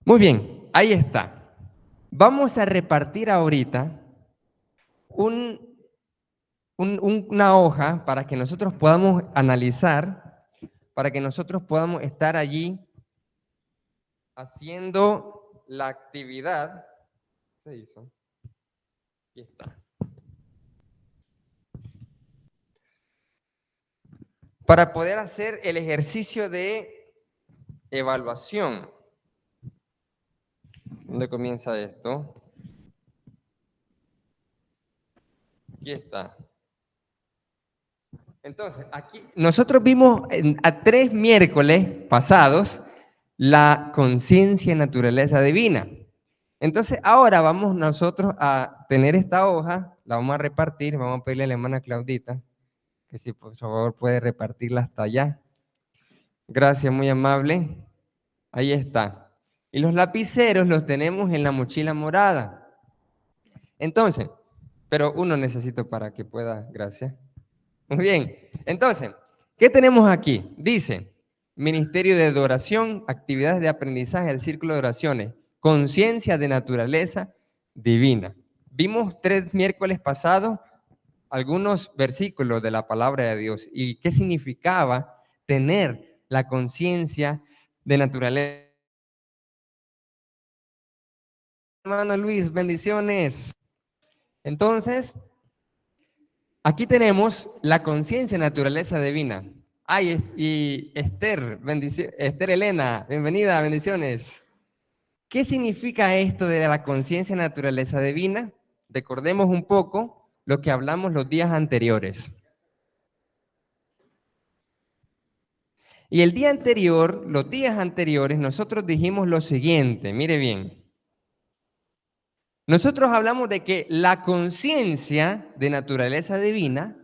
Muy bien, ahí está. Vamos a repartir ahorita una hoja para que nosotros podamos analizar, para que nosotros podamos estar allí haciendo la actividad. Se hizo. Aquí está. Para poder hacer el ejercicio de evaluación. ¿Dónde comienza esto? Aquí está. Entonces, aquí nosotros vimos a 3 miércoles pasados la conciencia y naturaleza divina. Entonces, ahora vamos nosotros a tener esta hoja, la vamos a repartir, vamos a pedirle a la hermana Claudita que si por favor puede repartirla hasta allá. Gracias, muy amable. Ahí está. Y los lapiceros los tenemos en la mochila morada. Entonces, pero uno necesito para que pueda, gracias. Muy bien, entonces, ¿qué tenemos aquí? Dice, Ministerio de Adoración, actividades de aprendizaje del Círculo de Oraciones, conciencia de naturaleza divina. Vimos 3 miércoles pasados algunos versículos de la palabra de Dios y qué significaba tener la conciencia de naturaleza. Hermano Luis, bendiciones. Entonces, aquí tenemos la conciencia de naturaleza divina. Ay, y Esther, Esther Elena, bienvenida, bendiciones. ¿Qué significa esto de la conciencia de naturaleza divina? Recordemos un poco lo que hablamos los días anteriores. Y el día anterior, los días anteriores, nosotros dijimos lo siguiente, mire bien. Nosotros hablamos de que la conciencia de naturaleza divina,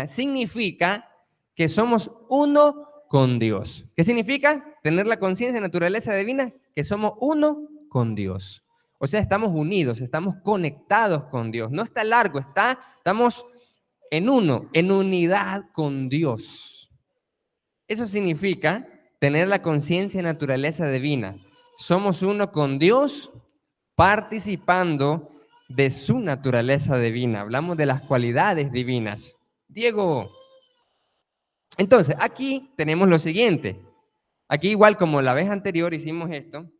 significa que somos uno con Dios. ¿Qué significa tener la conciencia de naturaleza divina? Que somos uno con Dios. O sea, estamos unidos, estamos conectados con Dios. No está largo, estamos en uno, en unidad con Dios. Eso significa tener la conciencia de naturaleza divina. Somos uno con Dios participando de su naturaleza divina. Hablamos de las cualidades divinas. Diego. Entonces, aquí tenemos lo siguiente. Aquí igual como la vez anterior hicimos esto,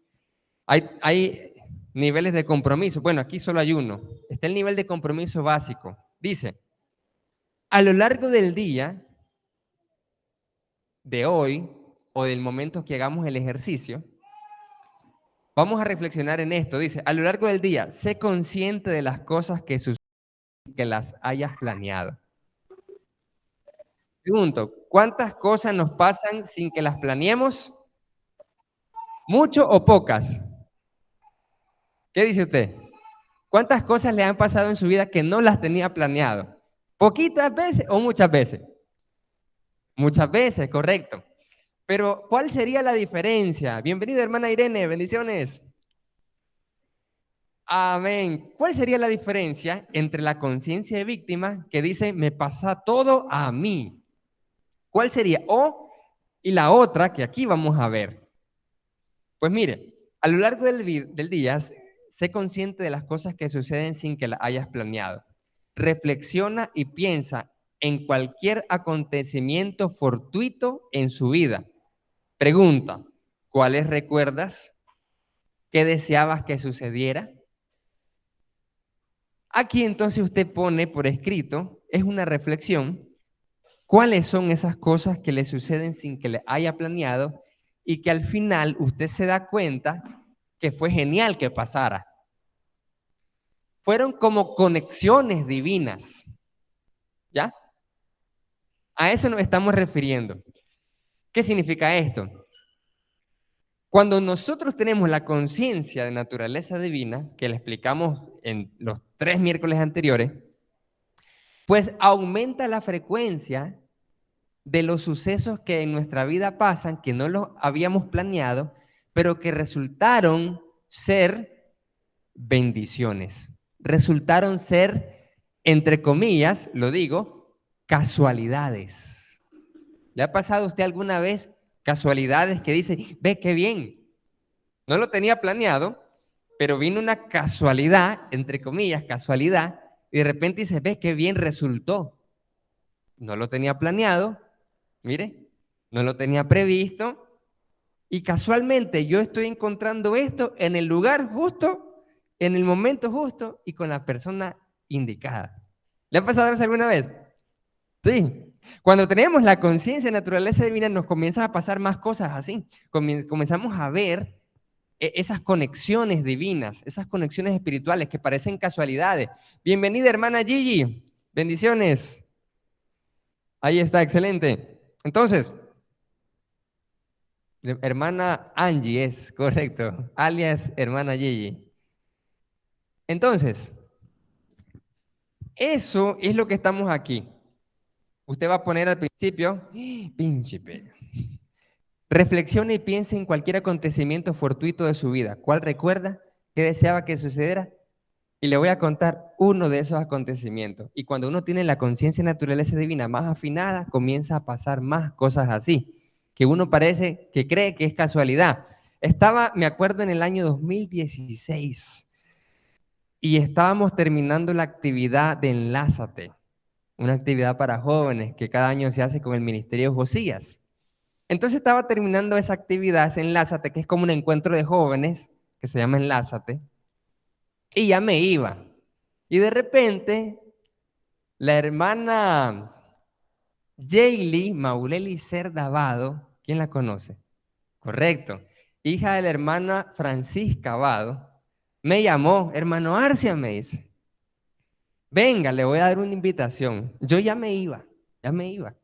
hay niveles de compromiso. Bueno, aquí solo hay uno. Está el nivel de compromiso básico. Dice, a lo largo del día de hoy o del momento que hagamos el ejercicio, vamos a reflexionar en esto. Dice, a lo largo del día, sé consciente de las cosas que suceden, que las hayas planeado. Pregunto, ¿cuántas cosas nos pasan sin que las planeemos? ¿Mucho o pocas? ¿Qué dice usted? ¿Cuántas cosas le han pasado en su vida que no las tenía planeado? ¿Poquitas veces o muchas veces? Muchas veces, correcto. Pero, ¿cuál sería la diferencia? Bienvenida, hermana Irene, bendiciones. Amén. ¿Cuál sería la diferencia entre la conciencia de víctima que dice, me pasa todo a mí? ¿Cuál sería? Y la otra que aquí vamos a ver. Pues mire, a lo largo del día, sé consciente de las cosas que suceden sin que las hayas planeado. Reflexiona y piensa en cualquier acontecimiento fortuito en su vida. Pregunta, ¿cuáles recuerdas? ¿Qué deseabas que sucediera? Aquí entonces usted pone por escrito, es una reflexión, cuáles son esas cosas que le suceden sin que le haya planeado y que al final usted se da cuenta que fue genial que pasara. Fueron como conexiones divinas. ¿Ya? A eso nos estamos refiriendo. ¿Qué significa esto? Cuando nosotros tenemos la conciencia de naturaleza divina, que le explicamos en los 3 miércoles anteriores, pues aumenta la frecuencia de los sucesos que en nuestra vida pasan, que no los habíamos planeado, pero que resultaron ser bendiciones. Resultaron ser, entre comillas, lo digo, casualidades. ¿Le ha pasado a usted alguna vez Casualidades que dice, ve qué bien. No lo tenía planeado, pero vino una casualidad, entre comillas, casualidad, y de repente dice, ve qué bien resultó. No lo tenía planeado, mire, no lo tenía previsto, y casualmente yo estoy encontrando esto en el lugar justo, en el momento justo y con la persona indicada. ¿Le ha pasado eso alguna vez? Sí. Cuando tenemos la conciencia de naturaleza divina, nos comienzan a pasar más cosas así. Comenzamos a ver esas conexiones divinas, esas conexiones espirituales que parecen casualidades. Bienvenida, hermana Gigi. Bendiciones. Ahí está, excelente. Entonces, hermana Angie es correcto, alias hermana Gigi. Entonces, eso es lo que estamos aquí. Usted va a poner al principio, pinche pelo. Reflexione y piense en cualquier acontecimiento fortuito de su vida. ¿Cuál recuerda? ¿Qué deseaba que sucediera? Y le voy a contar uno de esos acontecimientos. Y cuando uno tiene la conciencia de naturaleza divina más afinada, comienza a pasar más cosas así, que uno parece que cree que es casualidad. Me acuerdo, en el año 2016 y estábamos terminando la actividad de Enlázate, una actividad para jóvenes que cada año se hace con el Ministerio Josías. Entonces estaba terminando esa actividad, ese Enlázate, que es como un encuentro de jóvenes, que se llama Enlázate, y ya me iba. Y de repente, la hermana Jaylee Mauleli Cerdavado, ¿quién la conoce? Correcto. Hija de la hermana Francisca Abado, me llamó, hermano Arcia, me dice, venga, le voy a dar una invitación. Yo ya me iba, ya me iba.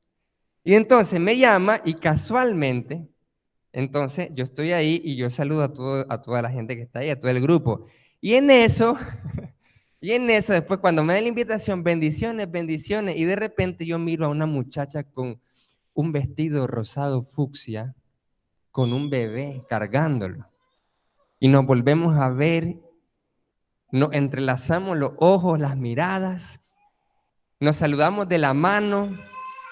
Y entonces me llama y casualmente, entonces yo estoy ahí y yo saludo a toda la gente que está ahí, a todo el grupo. Y en eso, después cuando me da la invitación, bendiciones, bendiciones, y de repente yo miro a una muchacha con un vestido rosado fucsia, con un bebé cargándolo. Y nos volvemos a ver, nos entrelazamos los ojos, las miradas, nos saludamos de la mano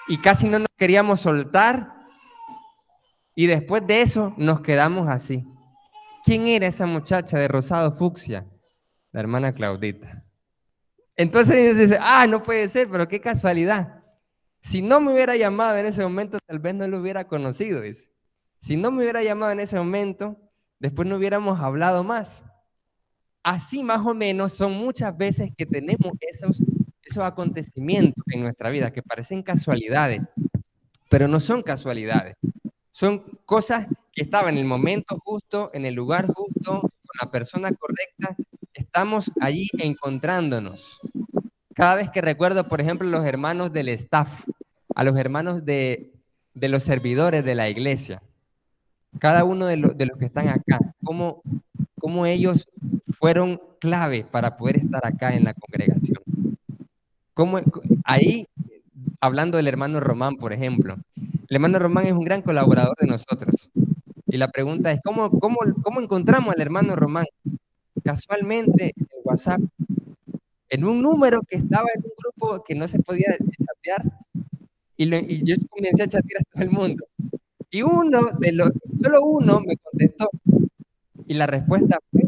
y casi no nos queríamos soltar. Y después de eso nos quedamos así. ¿Quién era esa muchacha de rosado fucsia? La hermana Claudita. Entonces dice, no puede ser, pero qué casualidad. Si no me hubiera llamado en ese momento, tal vez no lo hubiera conocido, dice. Si no me hubiera llamado en ese momento, después no hubiéramos hablado más. Así más o menos son muchas veces que tenemos esos acontecimientos en nuestra vida que parecen casualidades, pero no son casualidades. Son cosas que estaban en el momento justo, en el lugar justo, con la persona correcta. Estamos allí encontrándonos. Cada vez que recuerdo, por ejemplo, los hermanos del staff, a los hermanos de los servidores de la iglesia, cada uno de los que están acá, cómo ellos fueron clave para poder estar acá en la congregación. Ahí, hablando del hermano Román, por ejemplo, el hermano Román es un gran colaborador de nosotros. Y la pregunta es, ¿cómo encontramos al hermano Román? Casualmente, en WhatsApp, en un número que estaba en un grupo que no se podía chatear, y yo comencé a chatear a todo el mundo. Y solo uno me contestó, y la respuesta fue,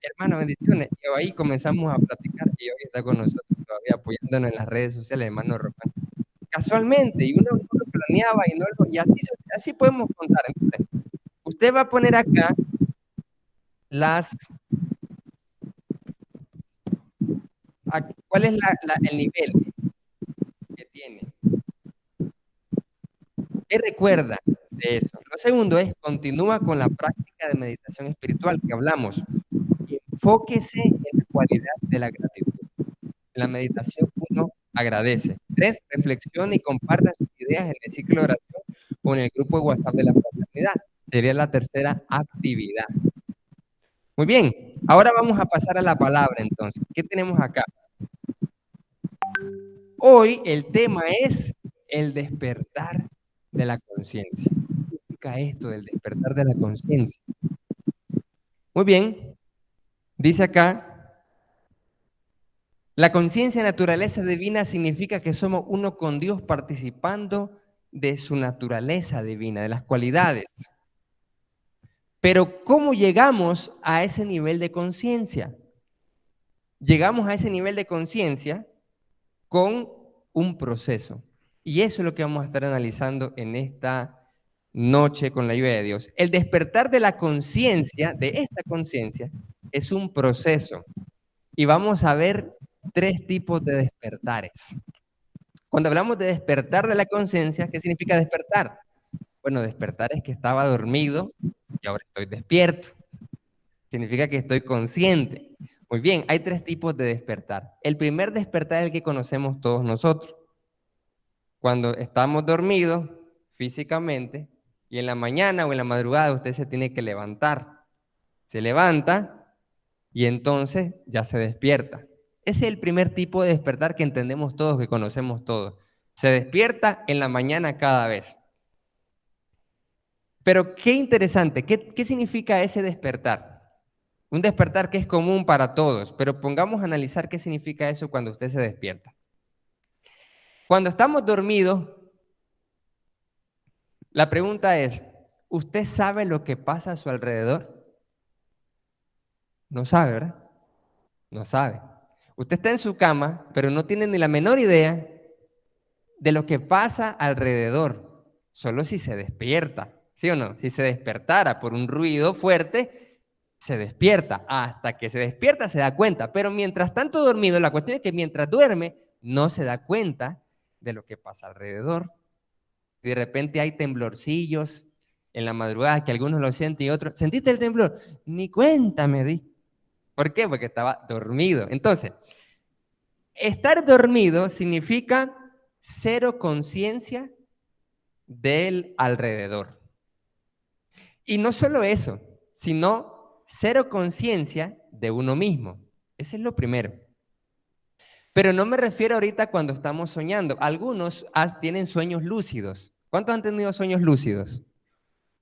hermano, bendiciones. Y ahí comenzamos a platicar, y hoy está con nosotros todavía apoyándonos en las redes sociales, hermano Román. Casualmente, y uno no lo planeaba, y así podemos contar. Entonces, usted va a poner acá ¿cuál es el nivel que tiene? ¿Qué recuerda de eso? Lo segundo es, continúa con la práctica de meditación espiritual que hablamos. Y enfóquese en la cualidad de la gratitud. En la meditación uno agradece. 3, reflexiona y comparta sus ideas en el ciclo de oración o en el grupo de WhatsApp de la fraternidad. Sería la tercera actividad. Muy bien, ahora vamos a pasar a la palabra entonces. ¿Qué tenemos acá? Hoy el tema es el despertar de la conciencia. ¿Qué significa esto del despertar de la conciencia? Muy bien, dice acá, la conciencia de naturaleza divina significa que somos uno con Dios participando de su naturaleza divina, de las cualidades. Pero ¿cómo llegamos a ese nivel de conciencia? Llegamos a ese nivel de conciencia con un proceso. Y eso es lo que vamos a estar analizando en esta noche con la ayuda de Dios. El despertar de la conciencia, de esta conciencia, es un proceso. Y vamos a ver tres tipos de despertares. Cuando hablamos de despertar de la conciencia, ¿qué significa despertar? Bueno, despertar es que estaba dormido y ahora estoy despierto. Significa que estoy consciente. Muy bien, hay tres tipos de despertar. El primer despertar es el que conocemos todos nosotros. Cuando estamos dormidos físicamente y en la mañana o en la madrugada usted se tiene que levantar. Se levanta y entonces ya se despierta. Ese es el primer tipo de despertar que entendemos todos, que conocemos todos. Se despierta en la mañana cada vez. Pero qué interesante, ¿qué significa ese despertar? Un despertar que es común para todos, pero pongamos a analizar qué significa eso cuando usted se despierta. Cuando estamos dormidos, la pregunta es, ¿usted sabe lo que pasa a su alrededor? No sabe, ¿verdad? No sabe. Usted está en su cama, pero no tiene ni la menor idea de lo que pasa alrededor, solo si se despierta, ¿sí o no? Si se despertara por un ruido fuerte, se despierta. Hasta que se despierta se da cuenta, pero mientras tanto dormido, la cuestión es que mientras duerme, no se da cuenta de lo que pasa alrededor. Y de repente hay temblorcillos en la madrugada que algunos lo sienten y otros, ¿sentiste el temblor? Ni cuenta me di. ¿Por qué? Porque estaba dormido. Entonces, estar dormido significa cero conciencia del alrededor. Y no solo eso, sino cero conciencia de uno mismo. Ese es lo primero. Pero no me refiero ahorita cuando estamos soñando. Algunos tienen sueños lúcidos. ¿Cuántos han tenido sueños lúcidos?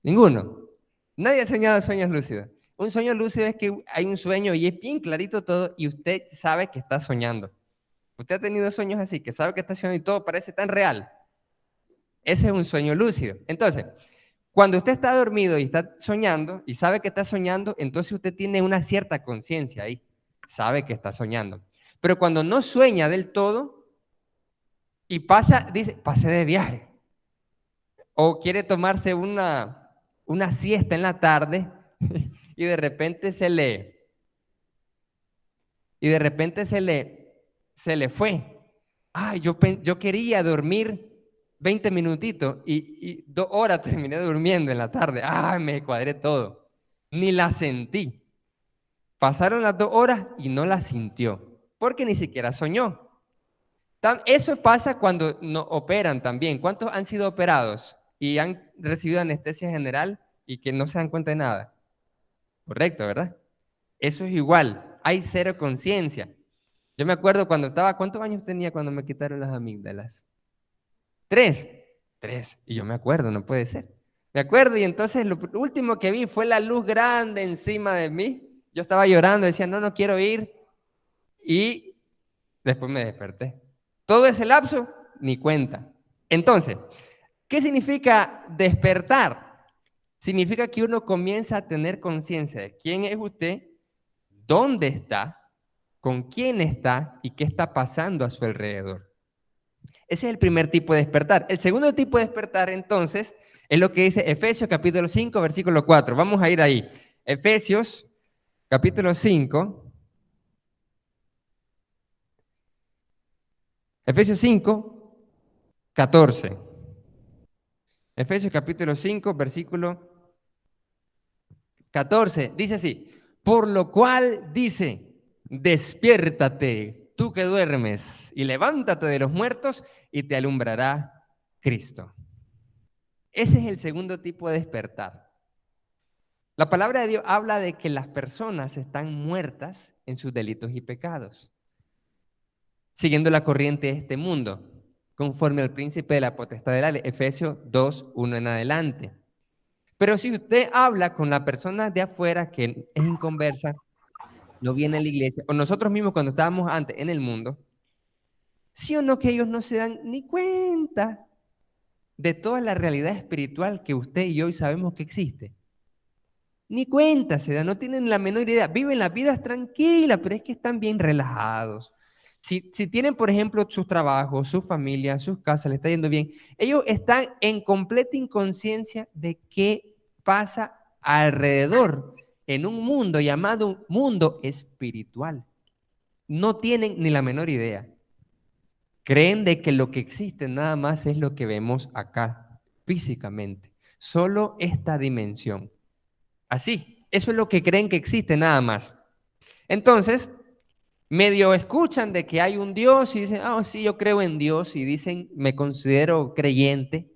Ninguno. Nadie ha soñado sueños lúcidos. Un sueño lúcido es que hay un sueño y es bien clarito todo y usted sabe que está soñando. Usted ha tenido sueños así, que sabe que está soñando y todo parece tan real. Ese es un sueño lúcido. Entonces, cuando usted está dormido y está soñando y sabe que está soñando, entonces usted tiene una cierta conciencia ahí. Sabe que está soñando. Pero cuando no sueña del todo y pasa, dice, pasé de viaje. O quiere tomarse una siesta en la tarde y de repente se le fue. Ay, yo quería dormir 20 minutitos y 2 horas terminé durmiendo en la tarde. Ay, me cuadré todo. Ni la sentí. Pasaron las 2 horas y no la sintió, porque ni siquiera soñó. Eso pasa cuando no operan también. ¿Cuántos han sido operados y han recibido anestesia general y que no se dan cuenta de nada? Correcto, ¿verdad? Eso es igual. Hay cero conciencia. Yo me acuerdo cuando estaba, ¿cuántos años tenía cuando me quitaron las amígdalas? 3. 3. Y yo me acuerdo, no puede ser. Me acuerdo y entonces lo último que vi fue la luz grande encima de mí. Yo estaba llorando, decía, no, no quiero ir. Y después me desperté. Todo ese lapso, ni cuenta. Entonces, ¿qué significa despertar? Significa que uno comienza a tener conciencia de quién es usted, dónde está, con quién está y qué está pasando a su alrededor. Ese es el primer tipo de despertar. El segundo tipo de despertar, entonces, es lo que dice Efesios capítulo 5, versículo 4. Vamos a ir ahí. Efesios capítulo 5. Efesios 5, 14. Efesios capítulo 5, versículo 14. Dice así, por lo cual dice, despiértate, tú que duermes, y levántate de los muertos y te alumbrará Cristo. Ese es el segundo tipo de despertar. La palabra de Dios habla de que las personas están muertas en sus delitos y pecados, siguiendo la corriente de este mundo, conforme al príncipe de la potestad del aire, Efesios 2, 1 en adelante. Pero si usted habla con la persona de afuera que es inconversa, no viene a la iglesia, o nosotros mismos cuando estábamos antes en el mundo, sí o no que ellos no se dan ni cuenta de toda la realidad espiritual que usted y yo hoy sabemos que existe? Ni cuenta se da, no tienen la menor idea. Viven las vidas tranquilas, pero es que están bien relajados. Si tienen, por ejemplo, sus trabajos, su familia, sus casas, les está yendo bien, ellos están en completa inconsciencia de qué pasa alrededor en un mundo llamado mundo espiritual. No tienen ni la menor idea. Creen de que lo que existe nada más es lo que vemos acá, físicamente. Solo esta dimensión. Así, eso es lo que creen que existe nada más. Entonces, medio escuchan de que hay un Dios y dicen, ah, sí, yo creo en Dios, y dicen, me considero creyente.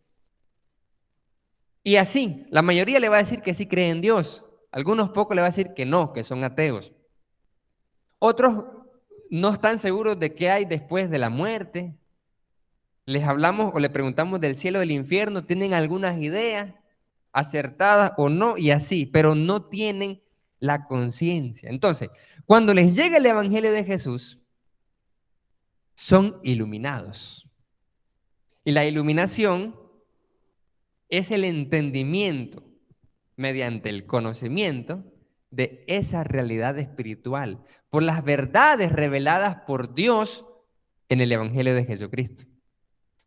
Y así, la mayoría le va a decir que sí cree en Dios. Algunos pocos le va a decir que no, que son ateos. Otros no están seguros de qué hay después de la muerte. Les hablamos o le preguntamos del cielo o del infierno, tienen algunas ideas acertadas o no, y así, pero no tienen la conciencia. Entonces, cuando les llega el Evangelio de Jesús, son iluminados. Y la iluminación es el entendimiento mediante el conocimiento de esa realidad espiritual, por las verdades reveladas por Dios en el Evangelio de Jesucristo.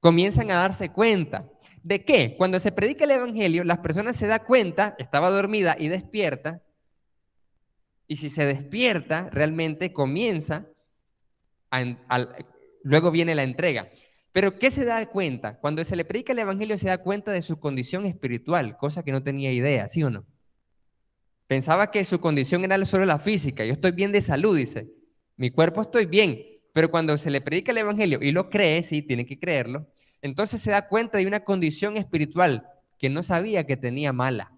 Comienzan a darse cuenta de que cuando se predica el Evangelio, las personas se dan cuenta, estaba dormida y despierta, y si se despierta, realmente comienza, luego viene la entrega. Pero ¿qué se da cuenta? Cuando se le predica el Evangelio se da cuenta de su condición espiritual, cosa que no tenía idea, ¿sí o no? Pensaba que su condición era solo la física. Yo estoy bien de salud, dice. Mi cuerpo estoy bien. Pero cuando se le predica el Evangelio y lo cree, sí, tiene que creerlo, entonces se da cuenta de una condición espiritual que no sabía que tenía mala.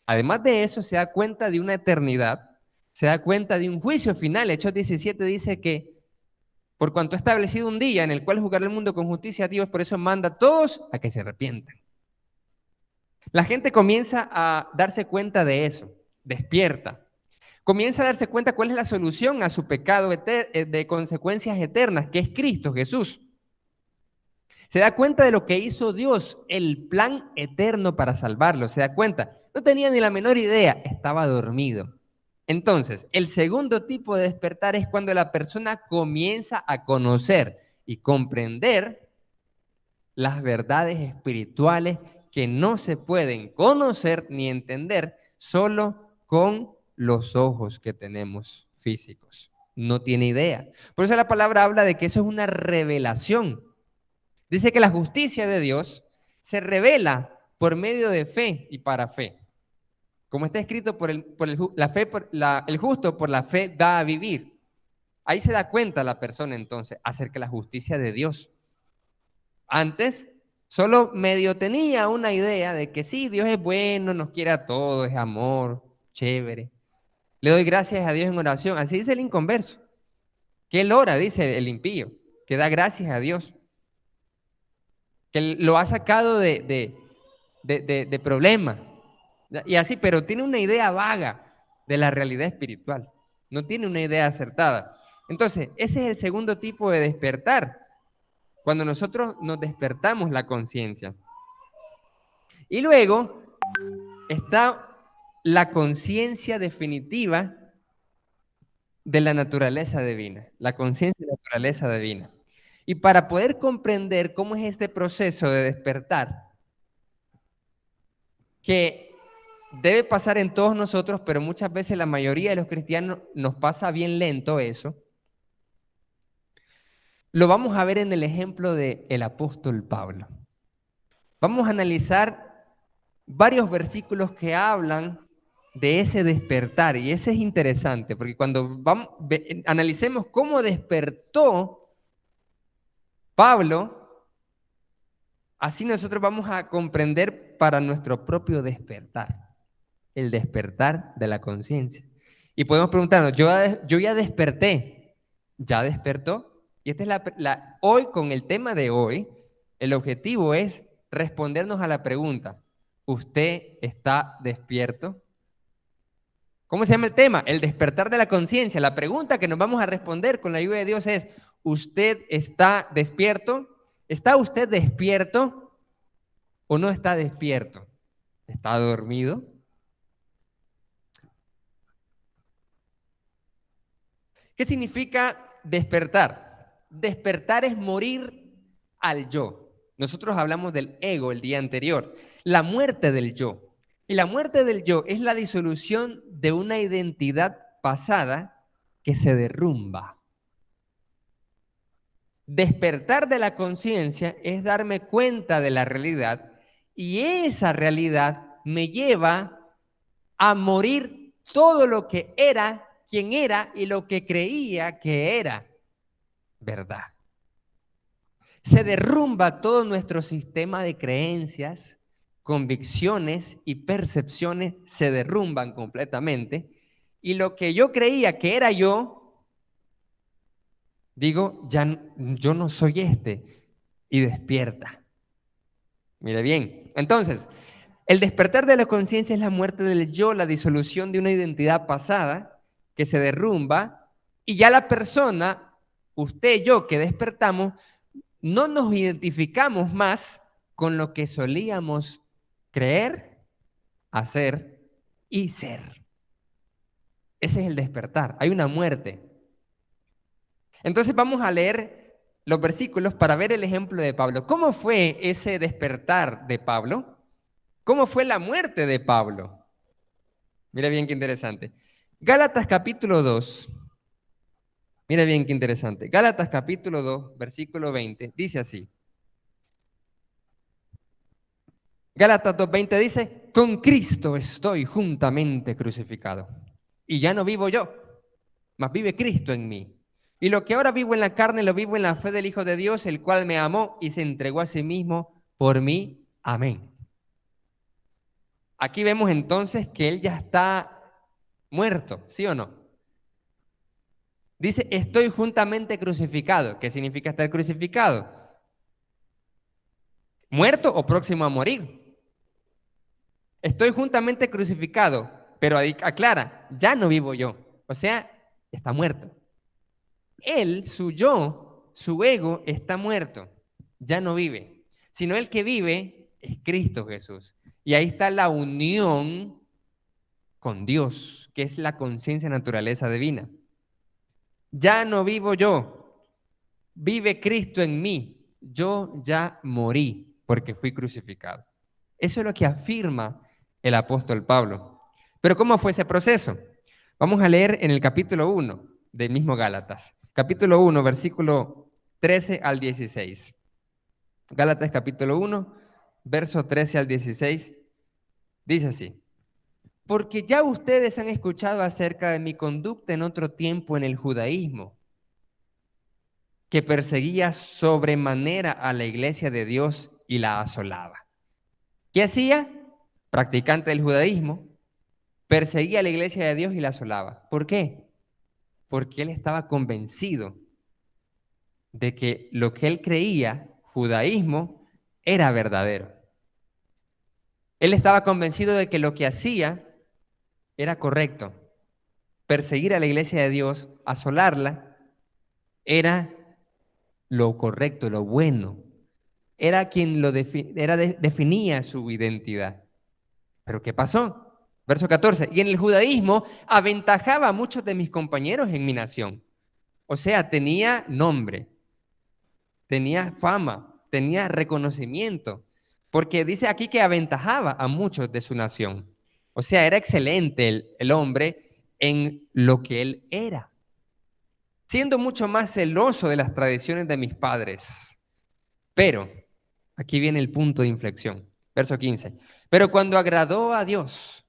Además de eso, se da cuenta de una eternidad, se da cuenta de un juicio final. Hechos 17 dice que por cuanto ha establecido un día en el cual juzgará el mundo con justicia a Dios, por eso manda a todos a que se arrepientan. La gente comienza a darse cuenta de eso, despierta. Comienza a darse cuenta cuál es la solución a su pecado de consecuencias eternas, que es Cristo Jesús. Se da cuenta de lo que hizo Dios, el plan eterno para salvarlo. Se da cuenta, no tenía ni la menor idea, estaba dormido. Entonces, el segundo tipo de despertar es cuando la persona comienza a conocer y comprender las verdades espirituales que no se pueden conocer ni entender solo con los ojos que tenemos físicos. No tiene idea. Por eso la palabra habla de que eso es una revelación. Dice que la justicia de Dios se revela por medio de fe y para fe. Como está escrito, el justo por la fe va a vivir. Ahí se da cuenta la persona entonces acerca de la justicia de Dios. Antes solo medio tenía una idea de que sí, Dios es bueno, nos quiere a todos, es amor, chévere. Le doy gracias a Dios en oración. Así dice el inconverso. Que él ora, dice el impío, que da gracias a Dios. Que lo ha sacado de problemas. Y así, pero tiene una idea vaga de la realidad espiritual. No tiene una idea acertada. Entonces, ese es el segundo tipo de despertar. Cuando nosotros nos despertamos la conciencia. Y luego está la conciencia definitiva de la naturaleza divina, la conciencia de la naturaleza divina. Y para poder comprender cómo es este proceso de despertar, que debe pasar en todos nosotros, pero muchas veces la mayoría de los cristianos nos pasa bien lento eso, lo vamos a ver en el ejemplo del apóstol Pablo. Vamos a analizar varios versículos que hablan de ese despertar, y ese es interesante, porque cuando analicemos cómo despertó Pablo, así nosotros vamos a comprender para nuestro propio despertar, el despertar de la conciencia. Y podemos preguntarnos, yo ya desperté, ¿ya despertó? Y esta es hoy, con el tema de hoy, el objetivo es respondernos a la pregunta, ¿usted está despierto? ¿Cómo se llama el tema? El despertar de la conciencia. La pregunta que nos vamos a responder con la ayuda de Dios es, ¿usted está despierto? ¿Está usted despierto? o no está despierto? ¿Está dormido? ¿Qué significa despertar? Despertar es morir al yo. Nosotros hablamos del ego el día anterior, la muerte del yo. Y la muerte del yo es la disolución de una identidad pasada que se derrumba. Despertar de la conciencia es darme cuenta de la realidad y esa realidad me lleva a morir todo lo que era, quien era y lo que creía que era verdad. Se derrumba todo nuestro sistema de creencias, convicciones y percepciones se derrumban completamente y lo que yo creía que era yo, digo, ya yo no soy este y despierta. Mire bien, entonces, el despertar de la conciencia es la muerte del yo, la disolución de una identidad pasada que se derrumba y ya la persona, usted y yo que despertamos, no nos identificamos más con lo que solíamos creer, hacer y ser. Ese es el despertar. Hay una muerte. Entonces vamos a leer los versículos para ver el ejemplo de Pablo. ¿Cómo fue ese despertar de Pablo? ¿Cómo fue la muerte de Pablo? Mira bien qué interesante. Gálatas capítulo 2. Mira bien qué interesante. Gálatas capítulo 2, versículo 20, dice así. Gálatas 2:20 dice, con Cristo estoy juntamente crucificado. Y ya no vivo yo, mas vive Cristo en mí. Y lo que ahora vivo en la carne, lo vivo en la fe del Hijo de Dios, el cual me amó y se entregó a sí mismo por mí. Amén. Aquí vemos entonces que él ya está muerto, ¿sí o no? Dice, estoy juntamente crucificado. ¿Qué significa estar crucificado? ¿Muerto o próximo a morir? Estoy juntamente crucificado, pero aclara, ya no vivo yo. O sea, está muerto. Él, su yo, su ego está muerto, ya no vive, sino el que vive es Cristo Jesús. Y ahí está la unión con Dios, que es la conciencia naturaleza divina. Ya no vivo yo, vive Cristo en mí. Yo ya morí porque fui crucificado. Eso es lo que afirma el apóstol Pablo. Pero ¿cómo fue ese proceso? Vamos a leer en el capítulo 1 del mismo Gálatas. Capítulo 1, versículo 13 al 16. Gálatas capítulo 1, verso 13 al 16. Dice así. Porque ya ustedes han escuchado acerca de mi conducta en otro tiempo en el judaísmo, que perseguía sobremanera a la iglesia de Dios y la asolaba. ¿Qué hacía? Practicante del judaísmo, perseguía a la iglesia de Dios y la asolaba. ¿Por qué? Porque él estaba convencido de que lo que él creía, judaísmo, era verdadero. Él estaba convencido de que lo que hacía era correcto. Perseguir a la iglesia de Dios, asolarla, era lo correcto, lo bueno. Era quien definía su identidad. ¿Pero qué pasó? Verso 14. Y en el judaísmo aventajaba a muchos de mis compañeros en mi nación. O sea, tenía nombre, tenía fama, tenía reconocimiento, porque dice aquí que aventajaba a muchos de su nación. O sea, era excelente el hombre en lo que él era, siendo mucho más celoso de las tradiciones de mis padres. Pero, aquí viene el punto de inflexión, verso 15. Pero cuando agradó a Dios,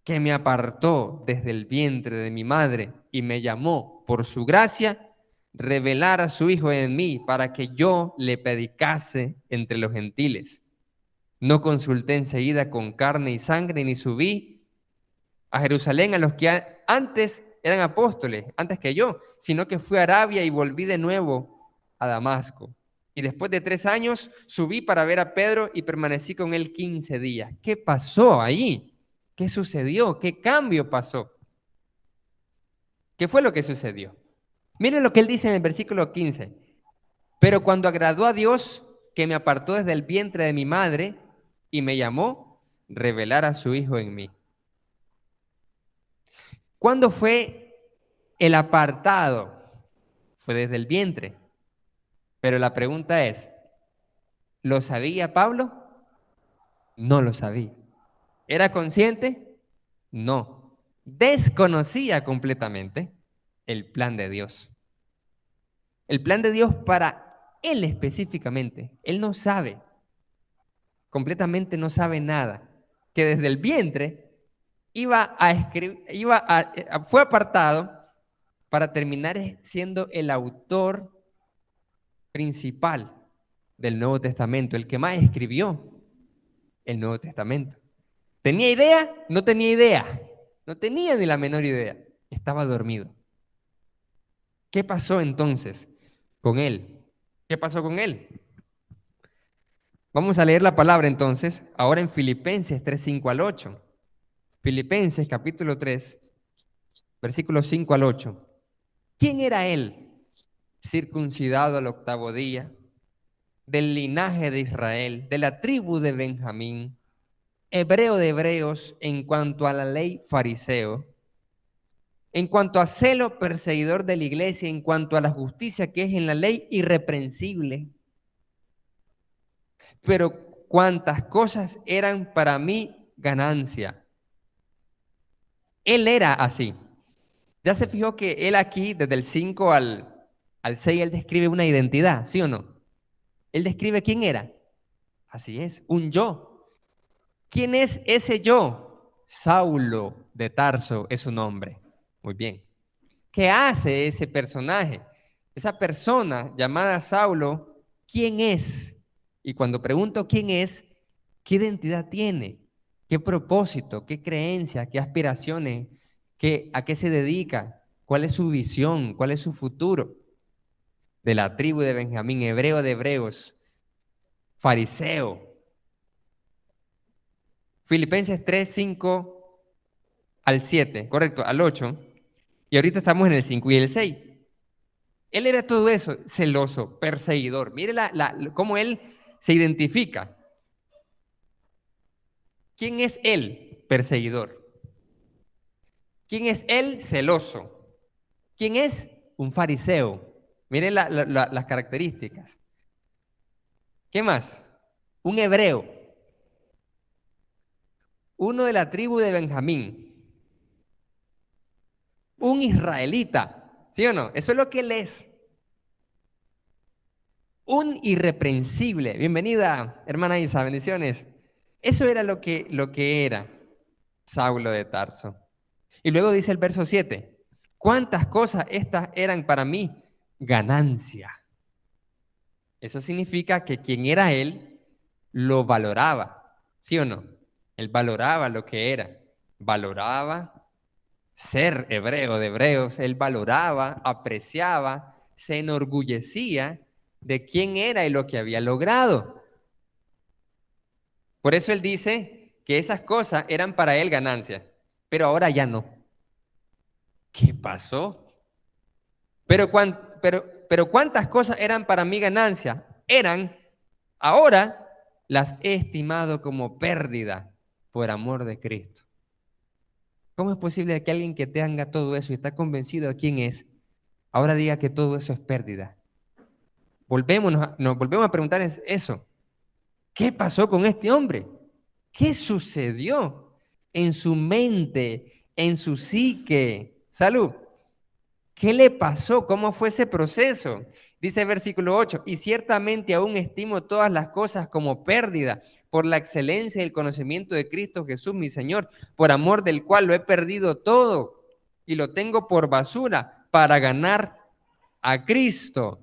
que me apartó desde el vientre de mi madre y me llamó por su gracia, revelar a su Hijo en mí para que yo le predicase entre los gentiles. No consulté enseguida con carne y sangre, ni subí a Jerusalén a los que antes eran apóstoles, antes que yo, sino que fui a Arabia y volví de nuevo a Damasco. Y después de 3 años subí para ver a Pedro y permanecí con él 15 días. ¿Qué pasó ahí? ¿Qué sucedió? ¿Qué cambio pasó? ¿Qué fue lo que sucedió? Miren lo que él dice en el versículo 15. Pero cuando agradó a Dios, que me apartó desde el vientre de mi madre y me llamó revelar a su Hijo en mí. ¿Cuándo fue el apartado? Fue desde el vientre. Pero la pregunta es, ¿lo sabía Pablo? No lo sabía. ¿Era consciente? No. Desconocía completamente el plan de Dios. El plan de Dios para él específicamente. Él no sabe, completamente no sabe nada. Que desde el vientre iba a escribir, fue apartado para terminar siendo el autor principal del Nuevo Testamento, el que más escribió el Nuevo Testamento. ¿Tenía idea? No tenía idea. No tenía ni la menor idea. Estaba dormido. ¿Qué pasó entonces con él? ¿Qué pasó con él? Vamos a leer la palabra entonces, ahora en Filipenses 3, 5 al 8. Filipenses capítulo 3, versículos 5 al 8. ¿Quién era él? Circuncidado al octavo día, del linaje de Israel, de la tribu de Benjamín, hebreo de hebreos en cuanto a la ley, fariseo, en cuanto a celo, perseguidor de la iglesia, en cuanto a la justicia que es en la ley, irreprensible. Pero cuantas cosas eran para mí ganancia. Él era así. Ya se fijó que él aquí, desde el 5 al 6, él describe una identidad, ¿sí o no? Él describe quién era. Así es, un yo. ¿Quién es ese yo? Saulo de Tarso es su nombre. Muy bien. ¿Qué hace ese personaje? Esa persona llamada Saulo, ¿quién es? Y cuando pregunto quién es, ¿qué identidad tiene? ¿Qué propósito? ¿Qué creencias? ¿Qué aspiraciones? ¿A qué se dedica? ¿Cuál es su visión? ¿Cuál es su futuro? De la tribu de Benjamín, hebreo de hebreos, fariseo. Filipenses 3, 5 al 7, correcto, al 8. Y ahorita estamos en el 5 y el 6. Él era todo eso, celoso, perseguidor. Mire cómo él se identifica. ¿Quién es él? Perseguidor. ¿Quién es él? Celoso. ¿Quién es? Un fariseo. Mire las características. ¿Qué más? Un hebreo. Uno de la tribu de Benjamín. Un israelita. ¿Sí o no? Eso es lo que él es. Un irreprensible. Bienvenida, hermana Isa, bendiciones. Eso era lo que era Saulo de Tarso. Y luego dice el verso 7, ¿cuántas cosas estas eran para mí? Ganancia. Eso significa que quien era él lo valoraba, ¿sí o no? Él valoraba lo que era, valoraba ser hebreo de hebreos, él valoraba, apreciaba, se enorgullecía de quién era y lo que había logrado. Por eso él dice que esas cosas eran para él ganancia, pero ahora ya no. ¿Qué pasó? Pero ¿cuántas cosas eran para mí ganancia? Ahora las he estimado como pérdida por amor de Cristo. ¿Cómo es posible que alguien que tenga todo eso y está convencido de quién es, ahora diga que todo eso es pérdida? Nos volvemos a preguntar eso. ¿Qué pasó con este hombre? ¿Qué sucedió en su mente, en su psique? Salud. ¿Qué le pasó? ¿Cómo fue ese proceso? Dice el versículo 8, y ciertamente aún estimo todas las cosas como pérdida por la excelencia y el conocimiento de Cristo Jesús, mi Señor, por amor del cual lo he perdido todo y lo tengo por basura para ganar a Cristo.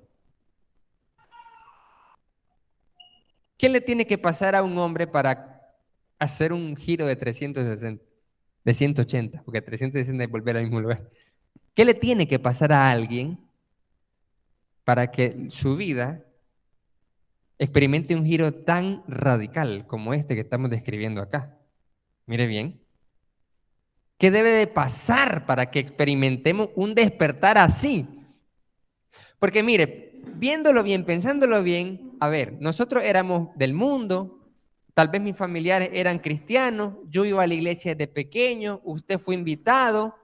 ¿Qué le tiene que pasar a un hombre para hacer un giro de 360, de 180? Porque 360 es volver al mismo lugar. ¿Qué le tiene que pasar a alguien para que su vida experimente un giro tan radical como este que estamos describiendo acá? Mire bien. ¿Qué debe de pasar para que experimentemos un despertar así? Porque mire, viéndolo bien, pensándolo bien, a ver, nosotros éramos del mundo, tal vez mis familiares eran cristianos, yo iba a la iglesia desde pequeño, usted fue invitado,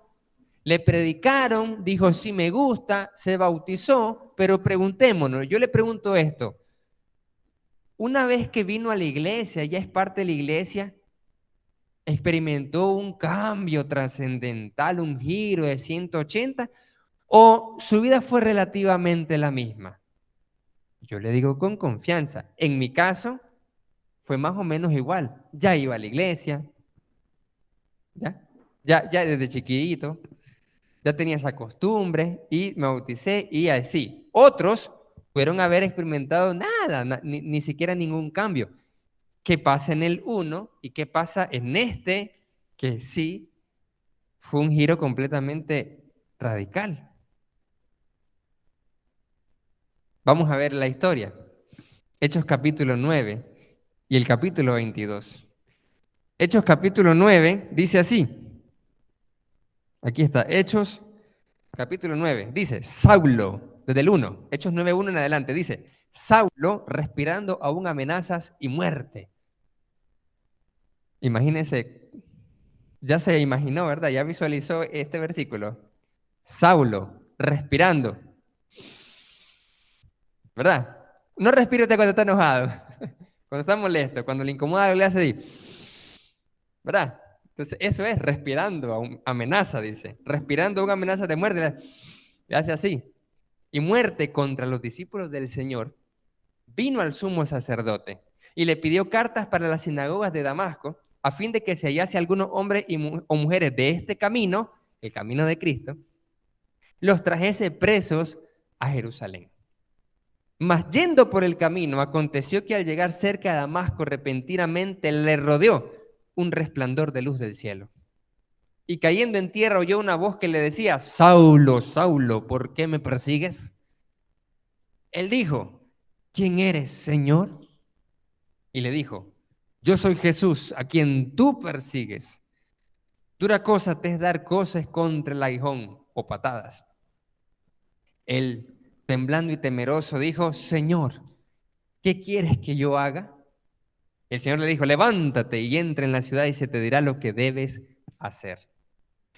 le predicaron, dijo sí me gusta, se bautizó, pero preguntémonos, yo le pregunto esto, una vez que vino a la iglesia, ya es parte de la iglesia, experimentó un cambio trascendental, un giro de 180, o su vida fue relativamente la misma. Yo le digo con confianza, en mi caso fue más o menos igual, ya iba a la iglesia, ya desde chiquitito, ya tenía esa costumbre y me bauticé y así. Otros pudieron haber experimentado nada, ni siquiera ningún cambio. ¿Qué pasa en el uno y qué pasa en este? Que sí, fue un giro completamente radical. Vamos a ver la historia. Hechos capítulo 9 y el capítulo 22. Hechos capítulo 9 dice así. Aquí está, Hechos capítulo 9. Dice, Saulo, desde el 1, Hechos 9:1 en adelante, dice, Saulo respirando aún amenazas y muerte. Imagínense, ya se imaginó, ¿verdad? Ya visualizó este versículo. Saulo respirando, ¿verdad? No respire usted cuando está enojado, cuando está molesto, cuando le incomoda algo le hace así, ¿verdad? Entonces eso es respirando, amenaza, dice, respirando una amenaza de muerte, le hace así. Y muerte contra los discípulos del Señor, vino al sumo sacerdote y le pidió cartas para las sinagogas de Damasco, a fin de que se hallase algunos hombres o mujeres de este camino, el camino de Cristo, los trajese presos a Jerusalén. Mas yendo por el camino, aconteció que al llegar cerca de Damasco, repentinamente le rodeó un resplandor de luz del cielo. Y cayendo en tierra oyó una voz que le decía, Saulo, Saulo, ¿por qué me persigues? Él dijo, ¿quién eres, Señor? Y le dijo, yo soy Jesús, a quien tú persigues. Dura cosa te es dar cosas contra el aguijón o patadas. Él, temblando y temeroso, dijo, Señor, ¿qué quieres que yo haga? El Señor le dijo, levántate y entra en la ciudad y se te dirá lo que debes hacer.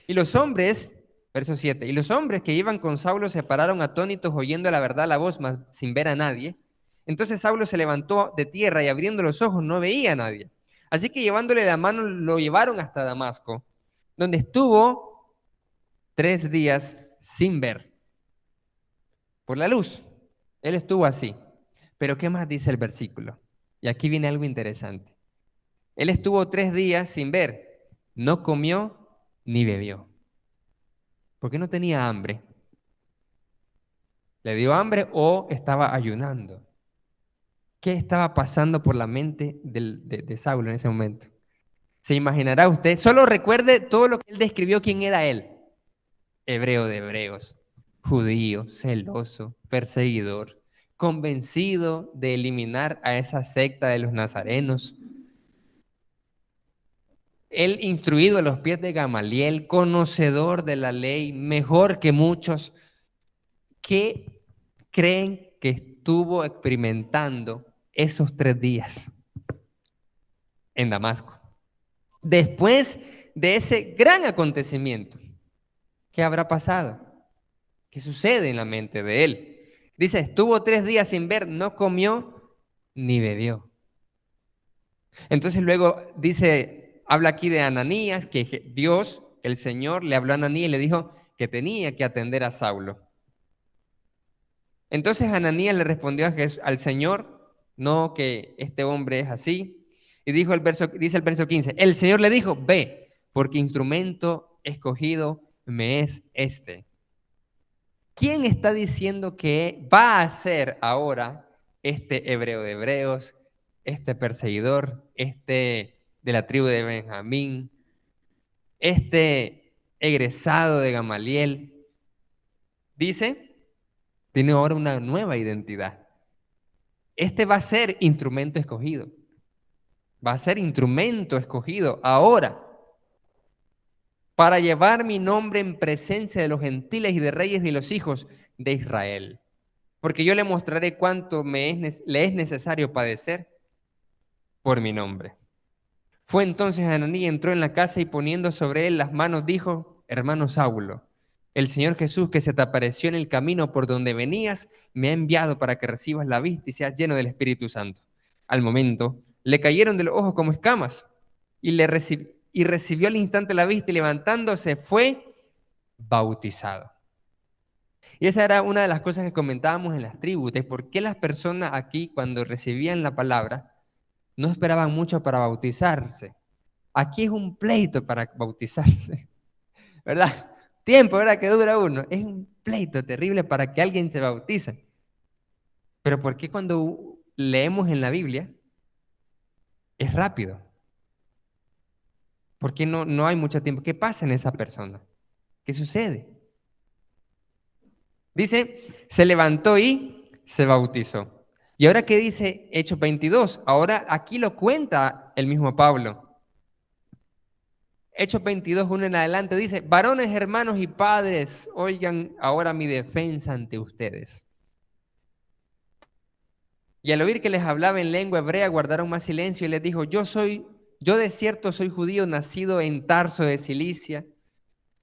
Y los hombres, verso 7, y los hombres que iban con Saulo se pararon atónitos oyendo la verdad la voz, mas sin ver a nadie. Entonces Saulo se levantó de tierra y abriendo los ojos no veía a nadie. Así que llevándole de la mano lo llevaron hasta Damasco, donde estuvo 3 días sin ver por la luz. Él estuvo así. Pero ¿qué más dice el versículo? Y aquí viene algo interesante. Él estuvo 3 días sin ver, no comió ni bebió. ¿Por qué no tenía hambre? ¿Le dio hambre o estaba ayunando? ¿Qué estaba pasando por la mente de Saulo en ese momento? ¿Se imaginará usted? Solo recuerde todo lo que él describió quién era él. Hebreo de hebreos, judío, celoso, perseguidor, convencido de eliminar a esa secta de los nazarenos. Él instruido a los pies de Gamaliel, conocedor de la ley, mejor que muchos. ¿Qué creen que estuvo experimentando esos 3 días en Damasco? Después de ese gran acontecimiento, ¿qué habrá pasado? ¿Qué sucede en la mente de él? Dice, estuvo 3 días sin ver, no comió ni bebió. Entonces luego dice, habla aquí de Ananías, que Dios, el Señor, le habló a Ananías y le dijo que tenía que atender a Saulo. Entonces Ananías le respondió al Señor, no, que este hombre es así. Y dice el verso 15, el Señor le dijo, ve, porque instrumento escogido me es este. ¿Quién está diciendo que va a ser ahora este hebreo de hebreos, este perseguidor, este de la tribu de Benjamín, este egresado de Gamaliel? Dice, tiene ahora una nueva identidad. Este va a ser instrumento escogido. Va a ser instrumento escogido ahora para llevar mi nombre en presencia de los gentiles y de reyes y los hijos de Israel. porque yo le mostraré cuánto le es necesario padecer por mi nombre. Fue entonces Ananías, entró en la casa y poniendo sobre él las manos dijo: hermano Saulo, el Señor Jesús que se te apareció en el camino por donde venías, me ha enviado para que recibas la vista y seas lleno del Espíritu Santo. Al momento le cayeron de los ojos como escamas y recibió al instante la vista y levantándose fue bautizado. Y esa era una de las cosas que comentábamos en las tribus, de por qué las personas aquí cuando recibían la palabra no esperaban mucho para bautizarse. Aquí es un pleito para bautizarse, ¿verdad? Tiempo, ¿verdad? Que dura uno. Es un pleito terrible para que alguien se bautice. Pero ¿por qué cuando leemos en la Biblia es rápido? ¿Por qué no hay mucho tiempo? ¿Qué pasa en esa persona? ¿Qué sucede? Dice, se levantó y se bautizó. ¿Y ahora qué dice Hechos 22? Ahora aquí lo cuenta el mismo Pablo. Hechos 22, 1 en adelante dice: varones, hermanos y padres, oigan ahora mi defensa ante ustedes. Y al oír que les hablaba en lengua hebrea, guardaron más silencio y les dijo: yo de cierto soy judío, nacido en Tarso de Cilicia,